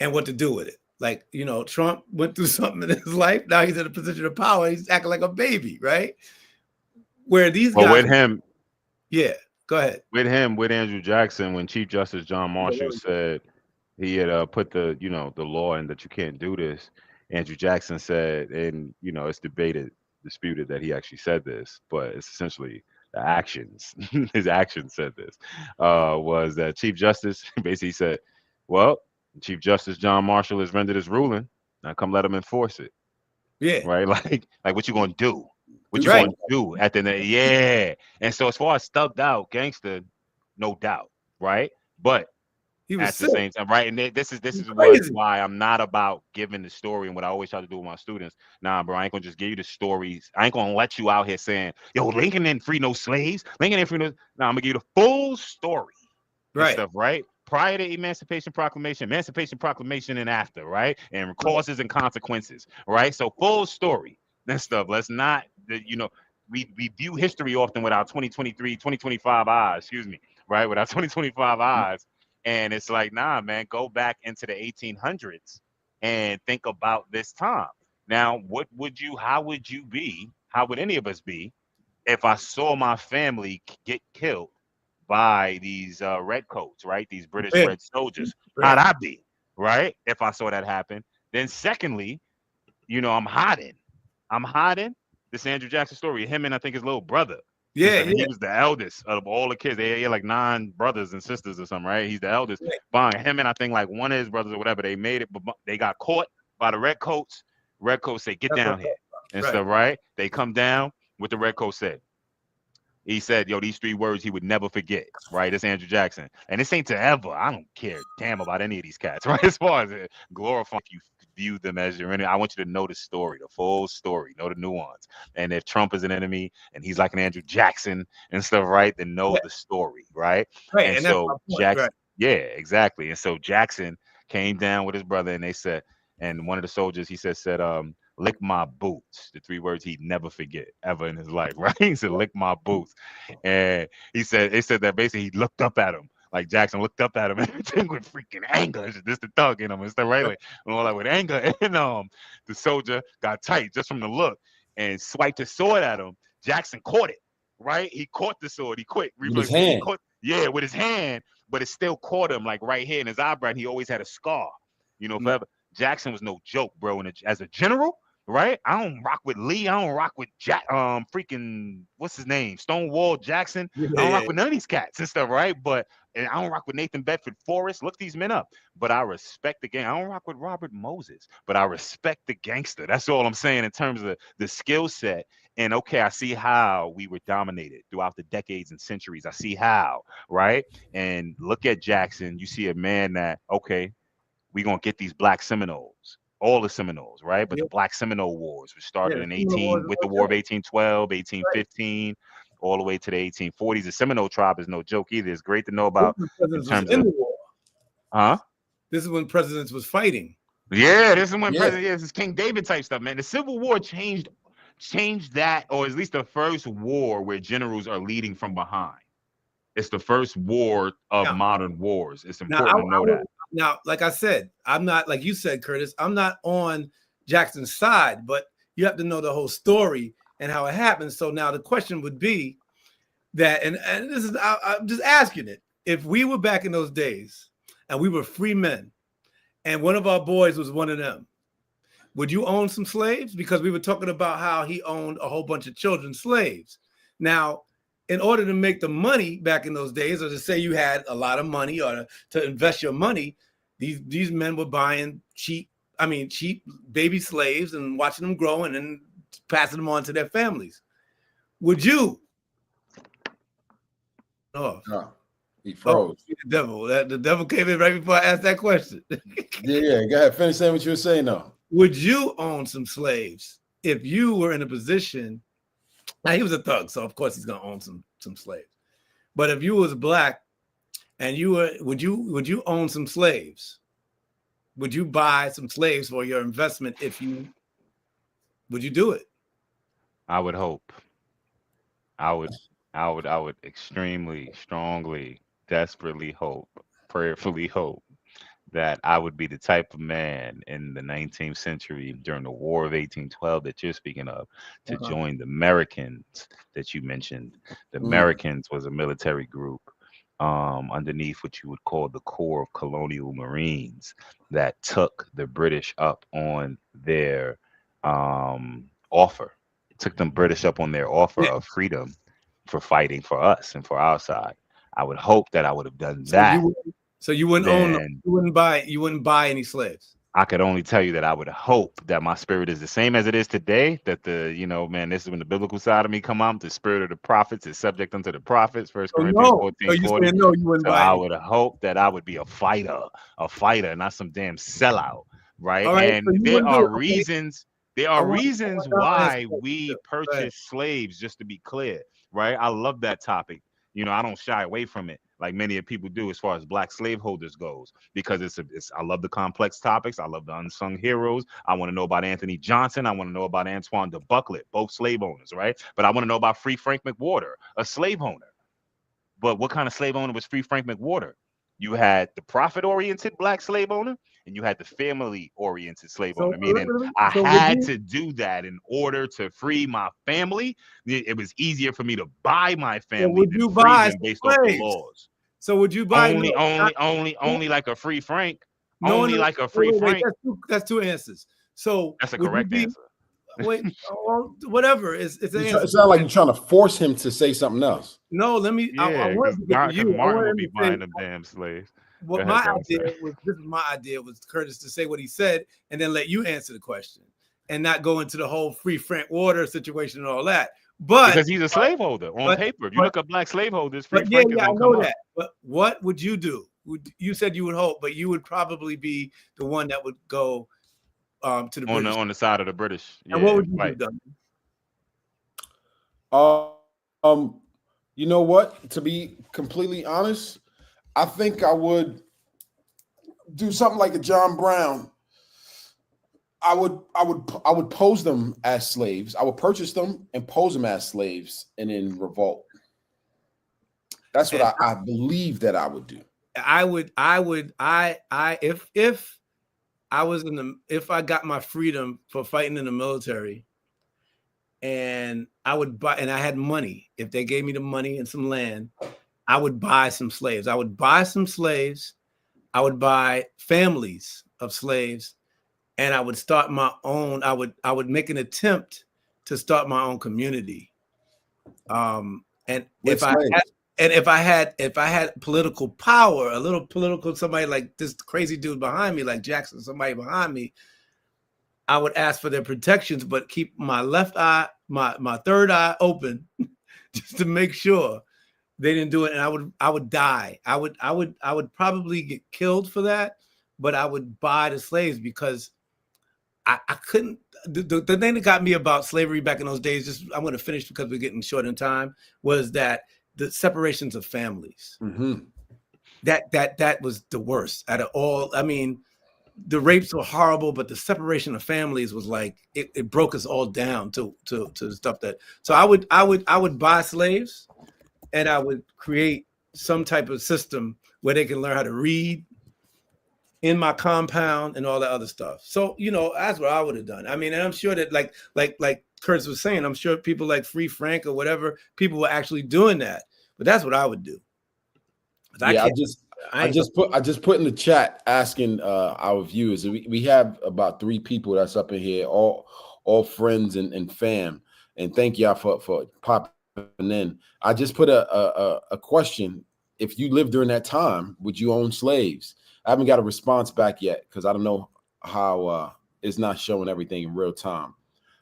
and what to do with it. Like, Trump went through something in his life. Now he's in a position of power. He's acting like a baby, right? Where these guys with him. Yeah, go ahead. With Andrew Jackson, when Chief Justice John Marshall said he had put the law in that you can't do this, Andrew Jackson said, and it's disputed that he actually said this, but it's essentially the actions. His actions said this was that Chief Justice basically said, well, Chief Justice John Marshall has rendered his ruling. Now come let him enforce it. Yeah. Right. Like what you gonna do? What you gonna do at the end? Yeah. And so as far as stubbed out gangster, no doubt. Right. But he was at the same time, right? And this is why I'm not about giving the story and what I always try to do with my students. Nah, bro, I ain't gonna just give you the stories. I ain't gonna let you out here saying, yo, Lincoln didn't free no slaves. Lincoln didn't free no. Nah, I'm gonna give you the full story. Right. Stuff, right? Prior to Emancipation Proclamation and after, right? And causes and consequences, right? So full story and stuff. Let's not, we view history often with our 2025 eyes, right? With our 2025 eyes. And it's like, nah, man, go back into the 1800s and think about this time. Now, how would any of us be if I saw my family get killed by these redcoats, right? These British red soldiers. How'd I be, right? If I saw that happen. Then secondly, I'm hiding. This Andrew Jackson story, him and I think his little brother. Yeah, He was the eldest of all the kids. They had like 9 brothers and sisters or something, right? He's the eldest. But him and I think like one of his brothers or whatever, they made it, but they got caught by the redcoats. Redcoats say, get down here and stuff, right? They come down. What the redcoats said, He said, yo, these 3 words he would never forget, right? That's Andrew Jackson. And this ain't to ever. I don't care damn about any of these cats, right? As far as glorifying, you view them as your enemy. I want you to know the story, the full story, know the nuance. And if Trump is an enemy and he's like an Andrew Jackson and stuff, right, then know the story, right? Right, And and that's so my point, Jackson, right. yeah, exactly. And so Jackson came down with his brother and they said, and one of the soldiers, he said, lick my boots. The 3 words he'd never forget ever in his life, right? He said, lick my boots. And they said that basically he looked up at him. Like Jackson looked up at him and everything with freaking anger. It's just the thug in him and stuff, right? Like, with anger. And the soldier got tight just from the look and swiped his sword at him. Jackson caught it, right? He caught the sword. He quit. With his hand. With his hand, but it still caught him like right here in his eyebrow. And he always had a scar, forever. Jackson was no joke, bro. And as a general, right? I don't rock with Lee. I don't rock with freaking what's his name, Stonewall Jackson. I don't rock with none of these cats and stuff, right? And I don't rock with Nathan Bedford Forrest. Look these men up. But I respect the gang. I don't rock with Robert Moses, but I respect the gangster. That's all I'm saying in terms of the skill set. And okay, I see how we were dominated throughout the decades and centuries. I see how, right? And look at Jackson. You see a man that, okay, we're going to get these Black Seminoles, all the Seminoles, right? But the Black Seminole Wars, which started in 18, with the War of 1812, 1815, all the way to the 1840s. The Seminole tribe is no joke either. It's great to know about in terms of the war. Huh? This is when presidents was fighting. Yeah, this is when this is King David type stuff, man. The Civil War changed that, or at least the first war where generals are leading from behind. It's the first war of modern wars. It's important to know that. Now, like I said, I'm not, like you said, Curtis, I'm not on Jackson's side, but you have to know the whole story and how it happened. So now the question would be that, and this is, I'm just asking it, if we were back in those days and we were free men and one of our boys was one of them, would you own some slaves? Because we were talking about how he owned a whole bunch of children slaves. Now, in order to make the money back in those days, or to say you had a lot of money or to invest your money, these men were buying cheap baby slaves and watching them grow and then passing them on to their families. Would you? Oh, he froze. The devil came in right before I asked that question. Yeah, go ahead. Finish saying what you were saying now. Would you own some slaves if you were in a position? Now, he was a thug, so of course he's gonna own some slaves. But if you was Black and you were, would you own some slaves? Would you buy some slaves for your investment would you do it? I would hope. I would extremely, strongly, desperately hope, prayerfully hope that I would be the type of man in the 19th century during the War of 1812 that you're speaking of to join the Americans that you mentioned. The Americans was a military group underneath what you would call the Corps of Colonial Marines that took the British up on their offer. It took them British up on their offer of freedom for fighting for us and for our side. I would hope that I would have done that. So you wouldn't own them. You wouldn't buy any slaves. I could only tell you that I would hope that my spirit is the same as it is today. That this is when the biblical side of me come out. The spirit of the prophets is subject unto the prophets. 1 Corinthians 14:40. No, you wouldn't buy. I would hope that I would be a fighter, not some damn sellout, right? And so there are reasons. There are reasons why we purchase slaves. Just to be clear, right? I love that topic. I don't shy away from it like many people do as far as Black slaveholders goes, because I love the complex topics. I love the unsung heroes. I want to know about Anthony Johnson. I want to know about Antoine de Bucklet, both slave owners, right? But I want to know about Free Frank McWhorter, a slave owner. But what kind of slave owner was Free Frank McWhorter? You had the profit-oriented Black slave owner, and you had the family-oriented slave owner, meaning I had to do that in order to free my family. It was easier for me to buy my family than free them based off the laws. So would you buy only like a Free Frank? Only like a Free Frank? That's two answers. So that's a correct answer. Wait, whatever. It sounds like you're trying to force him to say something else. No, let me. Yeah, I want to get to you. Martin would be buying them damn slaves. What my idea was Curtis to say what he said and then let you answer the question and not go into the whole Free Frank Water situation and all that. because he's a slaveholder on paper. If you look up black slaveholders, Free Frank is gonna come up. But what would you do? You said you would hope, but you would probably be the one that would go to the British. On the side of the British. Yeah, and what would you do, Doug? You know what? To be completely honest, I think I would do something like a John Brown. I would pose them as slaves. I would purchase them and pose them as slaves and then revolt. That's what I believe that I would do. If I got my freedom for fighting in the military, and I would buy, and I had money, if they gave me the money and some land, I would buy some slaves. I would buy some slaves. I would buy families of slaves, and I would start my own. I would make an attempt to start my own community. And if I had political power, a little political, somebody like this crazy dude behind me, like Jackson, somebody behind me, I would ask for their protections, but keep my left eye, my third eye open just to make sure they didn't do it. And I would die. I would probably get killed for that, but I would buy the slaves because I couldn't. The thing that got me about slavery back in those days, just I'm going to finish because we're getting short in time, was that the separations of families. Mm-hmm. That was the worst out of all. I mean, the rapes were horrible, but the separation of families was like it broke us all down to the stuff that. So I would buy slaves, and I would create some type of system where they can learn how to read in my compound and all that other stuff. So that's what I would have done. I mean, and I'm sure that like Curtis was saying, I'm sure people like Free Frank or whatever, people were actually doing that. But that's what I would do. Yeah, I just put in the chat asking our viewers. We have about 3 people that's up in here, all friends and fam. And thank y'all for popping in. I just put a question. If you lived during that time, would you own slaves? I haven't got a response back yet because I don't know how it's not showing everything in real time.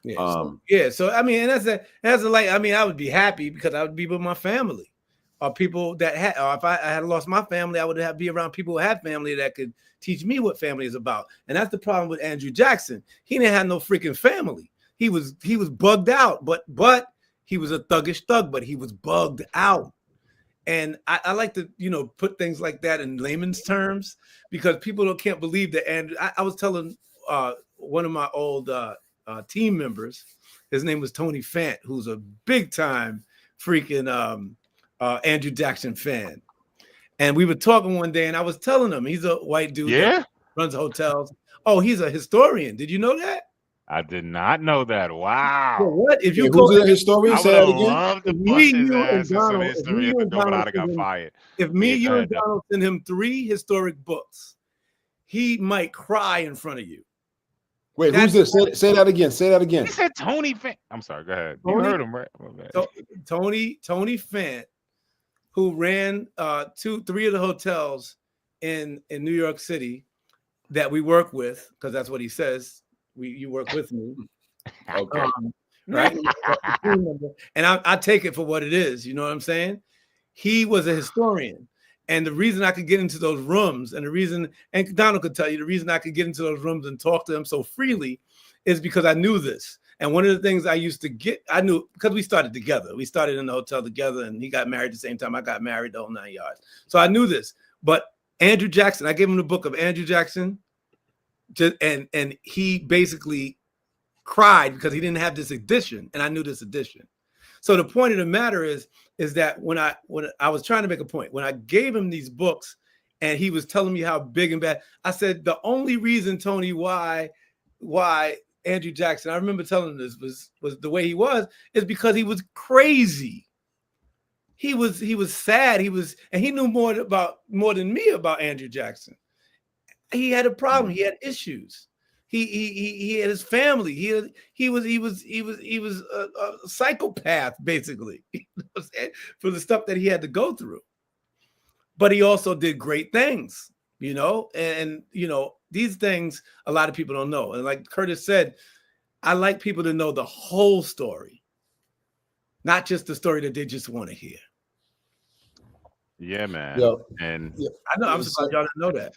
Yeah. So I mean, and that's a like. I mean, I would be happy because I would be with my family, or people that had. Or if I had lost my family, I would be around people who had family that could teach me what family is about. And that's the problem with Andrew Jackson. He didn't have no freaking family. He was bugged out, but he was a thuggish thug, but he was bugged out. And I like to, put things like that in layman's terms because people can't believe that. And I was telling one of my old team members, his name was Tony Fant, who's a big time freaking Andrew Jackson fan. And we were talking one day and I was telling him, he's a white dude that runs hotels. Oh, he's a historian. Did you know that? I did not know that. Wow. So what if you who's a historian? Say that again. Love to bust his ass in some history, but I'd have got fired. If you and Donald send him 3 historic books, he might cry in front of you. Wait, who's this? Say that again. Say that again. He said Tony Fant. I'm sorry. Go ahead. You heard him, right? Tony Fant, who ran 3 of the hotels in New York City that we work with, because that's what he says. You work with me, okay, right? And I take it for what it is. You know what I'm saying? He was a historian, and the reason I could get into those rooms, and Donald could tell you, the reason I could get into those rooms and talk to him so freely is because I knew this. And one of the things I knew because we started together. We started in the hotel together, and he got married at the same time I got married, the whole 9 yards. So I knew this. But Andrew Jackson, I gave him the book of Andrew Jackson. And he basically cried because he didn't have this edition, and I knew this edition. So the point of the matter is that when I was trying to make a point, when I gave him these books and he was telling me how big and bad, I said the only reason, Tony, why Andrew Jackson, I remember telling him this was the way he was, is because he was crazy. He was sad. And he knew more than me about Andrew Jackson. He had a problem. He had issues. He had his family. He was a psychopath basically for the stuff that he had to go through. But he also did great things, and these things a lot of people don't know. And like Curtis said, I like people to know the whole story. not just the story that they just want to hear. Yeah, man. Yeah. And Yeah. I know. I'm surprised y'all didn't know that.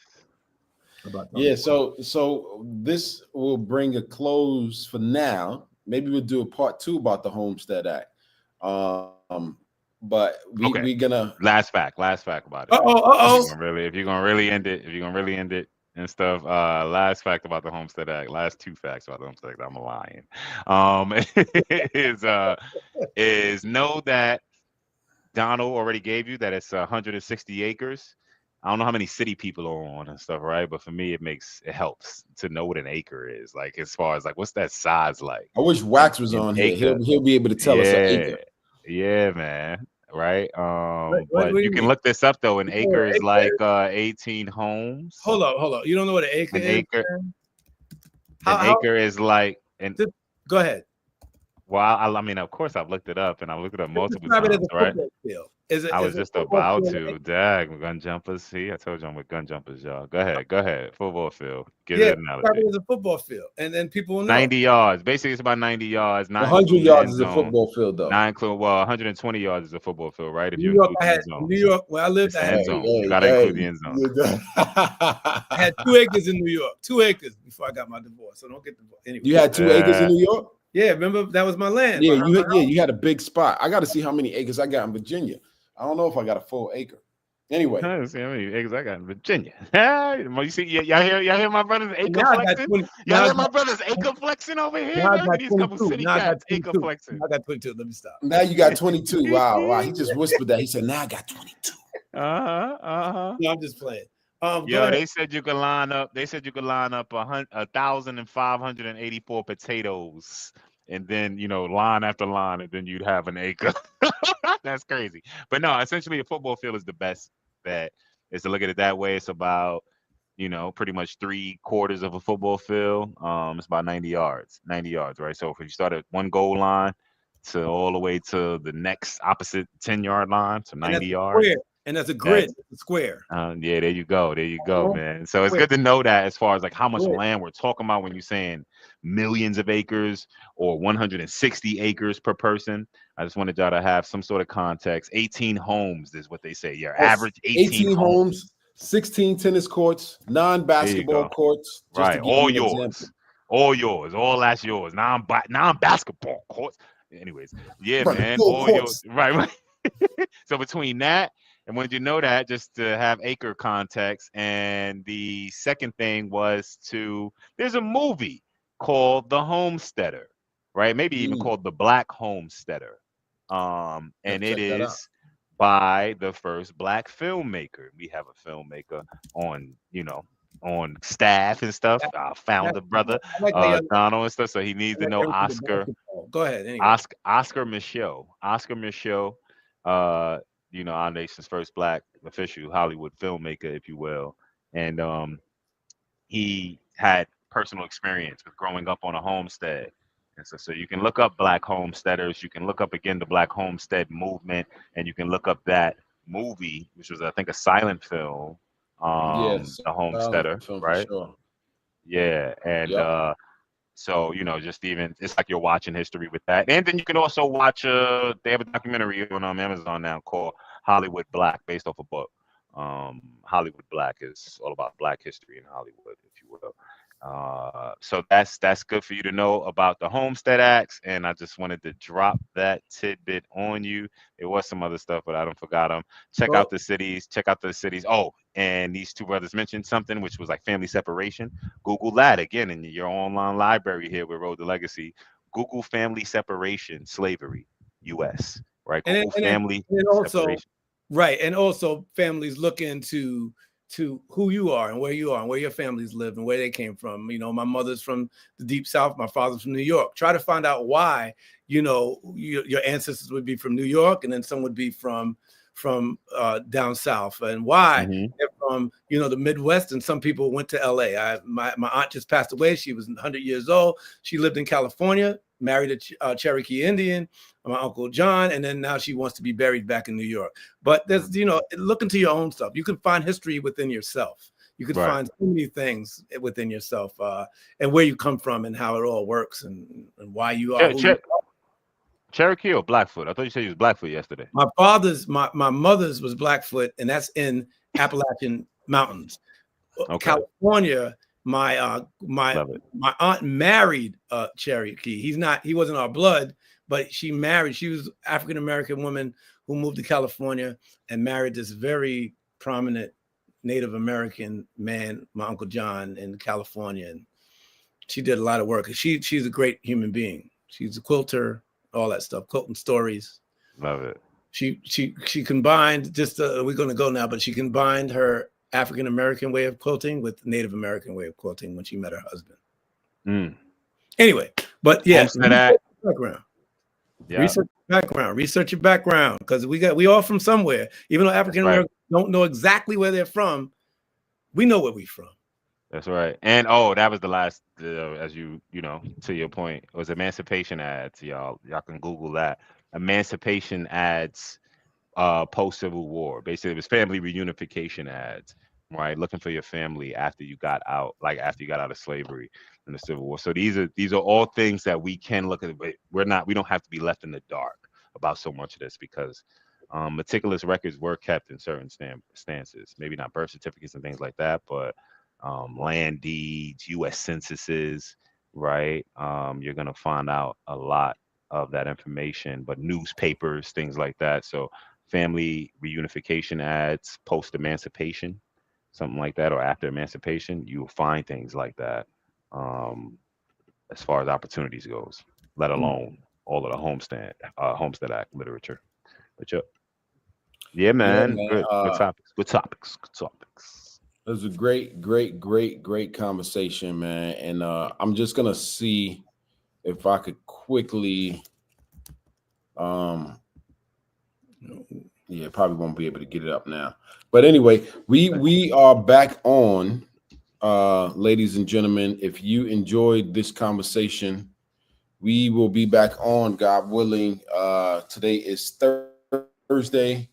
Yeah, so this will bring a close for now. Maybe we'll do a part 2 about the Homestead Act. But we're gonna last fact about it. If you're gonna really end it and stuff, last fact about the Homestead Act, last 2 facts about the Homestead Act, I'm lying. Is know that Donald already gave you that it's 160 acres. I don't know how many city people are on and stuff, right? But for me, it helps to know what an acre is. Like, as far as like, what's that size like? I wish Wax was on here. He'll be able to tell us an acre. Yeah, man. Right. But you can look this up though. An acre is like 18 homes. Hold up. You don't know what an acre is? An acre is like go ahead. Well, I mean, of course, I've looked it up, and I've looked it up multiple times, right? I was just about to. Dag, gun jumpers. See, I told you I'm with gun jumpers, y'all. Go ahead. Football field. Give it an analogy. It's a football field, and then people will know. 90 yards. Basically, it's about 90 yards. 100 yards is a football field, though. 120 yards is a football field, right? If you include the end zone. New York, where I lived, I had end zone. You gotta include the end zone. I had 2 acres in New York. 2 acres before I got my divorce. So don't get divorced. Anyway. You had 2 acres in New York? Yeah, remember that was my land. Yeah, you had a big spot. I got to see how many acres I got in Virginia. I don't know if I got a full acre. Anyway, see how many acres I got in Virginia. You see, y'all hear my brother's acre flexing? Y'all hear my brother's acre flexing over here? These couple city cats acre flexing. I got 22. Let me stop. Now you got 22. Wow. He just whispered that. He said, "Now I got 22." No, I'm just playing. They said you could line up. They said you could line up 1,584 potatoes, and then line after line, and then you'd have an acre. That's crazy. But no, essentially, a football field is the best bet. Is to look at it that way. It's about pretty much 3/4 of a football field. It's about 90 yards. 90 yards, right? So if you start at one goal line to all the way to the next opposite 10-yard line, so 90 yards. And that's a grid, it's a square. Yeah, there you go, man. So it's good to know that as far as like how much land we're talking about when you're saying millions of acres or 160 acres per person. I just wanted y'all to have some sort of context. 18 homes is what they say. Your average 18 homes, 16 tennis courts, 9 basketball courts. Right, all yours. All yours. All that's yours. 9 basketball courts. Anyways, yeah, man. All yours. Right. So between that, and when you know that, just to have acre context. And the second thing was there's a movie called The Homesteader, right? Maybe even called The Black Homesteader. And it is by the first Black filmmaker. We have a filmmaker on staff and stuff. Our founder brother, Donald and stuff. So he needs to know Oscar. Go ahead. Anyway. Oscar Michaud. Our nation's first Black official Hollywood filmmaker, if you will. And he had personal experience with growing up on a homestead. And so you can look up Black homesteaders. You can look up, again, the Black homestead movement. And you can look up that movie, which was, I think, a silent film, The Homesteader, right? Sure. Yeah. And so, just even, it's like you're watching history with that. And then you can also watch, they have a documentary on Amazon now called Hollywood Black, based off a book. Hollywood Black is all about Black history in Hollywood, if you will. So that's good for you to know about the Homestead Acts. And I just wanted to drop that tidbit on you. There was some other stuff, but I don't forgot them. Check out the cities. Oh, and these two brothers mentioned something, which was like family separation. Google that again in your online library here with Road to Legacy. Google family separation, slavery, U.S. Right? Google family separation. Right, and also families look into who you are and where you are and where your families live and where they came from. My mother's from the deep South, my father's from New York. Try to find out why, your ancestors would be from New York and then some would be from down south, and why they're from the Midwest, and some people went to LA. My aunt just passed away. She was 100 years old. She lived in California, married a Cherokee Indian, my Uncle John, and then now she wants to be buried back in New York. But there's look into your own stuff. You can find history within yourself. You could find so many things within yourself, and where you come from and how it all works and why you are. Cherokee or Blackfoot? I thought you said you was Blackfoot yesterday. My mother's was Blackfoot, and that's in Appalachian Mountains. Okay. California, my Love it. aunt married Cherokee. He wasn't our blood, but she married. She was African American woman who moved to California and married this very prominent Native American man, my Uncle John, in California. And she did a lot of work. She's a great human being. She's a quilter, all that stuff, quilting stories. Love it. She combined, just we're going to go now, but she combined her African American way of quilting with Native American way of quilting when she met her husband. Anyway, but yeah, Homestead Act. Background. Yeah. Research your background, because we all from somewhere. Even though African Americans don't know exactly where they're from, we know where we're from. That's right. And that was the last, as you know, to your point, it was emancipation ads. Y'all can Google that. Emancipation ads, post Civil War. Basically, it was family reunification ads, right? Looking for your family after you got out, of slavery in the Civil War. So these are all things that we can look at. But we don't have to be left in the dark about so much of this, because meticulous records were kept in certain stances. Maybe not birth certificates and things like that, but land deeds, U.S. censuses, right? You're going to find out a lot of that information, but newspapers, things like that. So family reunification ads, post-emancipation, something like that, or after emancipation, you will find things like that as far as opportunities goes, let alone all of the Homestead Act literature. But yeah, man, good topics. It was a great conversation, man. And I'm just gonna see if I could quickly, yeah, probably won't be able to get it up now. But anyway, we are back on, ladies and gentlemen. If you enjoyed this conversation, we will be back on, God willing. Today is Thursday.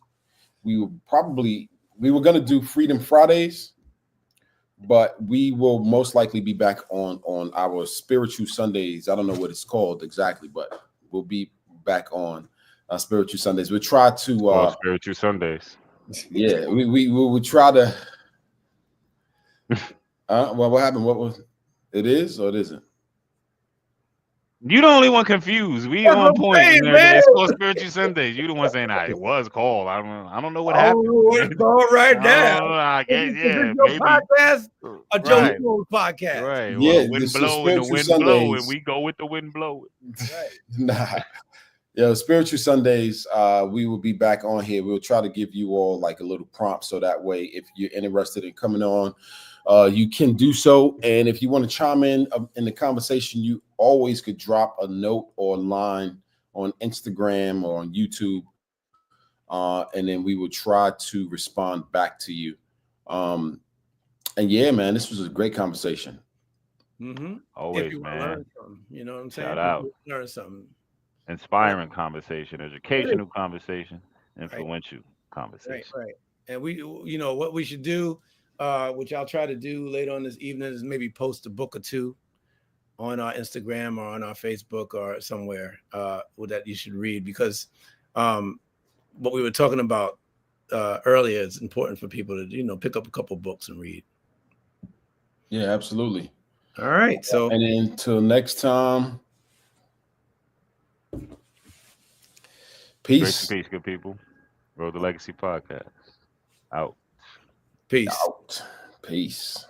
We were gonna do Freedom Fridays, but we will most likely be back on our Spiritual Sundays. I don't know what it's called exactly, but we'll be back on Spiritual Sundays. We'll try to Spiritual Sundays. Yeah, we will try to. Well, what happened? What was it? Is or it isn't? You the only one confused. We on point. It's called Spiritual Sundays. You the one saying it was called. I don't know what happened. It's called right now. I guess, yeah, maybe. Podcast, a Joe Blow podcast. Right. Yeah, well, wind blow and the wind blow, and we go with the wind blowing. Right. Nah. Yeah, Spiritual Sundays, we will be back on here. We'll try to give you all like a little prompt, so that way, if you're interested in coming on, you can do so. And if you want to chime in the conversation, you always could drop a note or a line on Instagram or on YouTube, and then we will try to respond back to you. And yeah, man, this was a great conversation. Always, man. You know what I'm saying? Shout out. Learn something. Inspiring conversation, educational conversation, influential conversation. Right. And we, what we should do, which I'll try to do later on this evening, is maybe post a book or two on our Instagram or on our Facebook or somewhere that you should read, because what we were talking about earlier is important for people to, pick up a couple books and read. Yeah, absolutely. All right. So, and until next time. Peace. Peace, good people. Road to Legacy Podcast. Out. Peace. Out. Peace.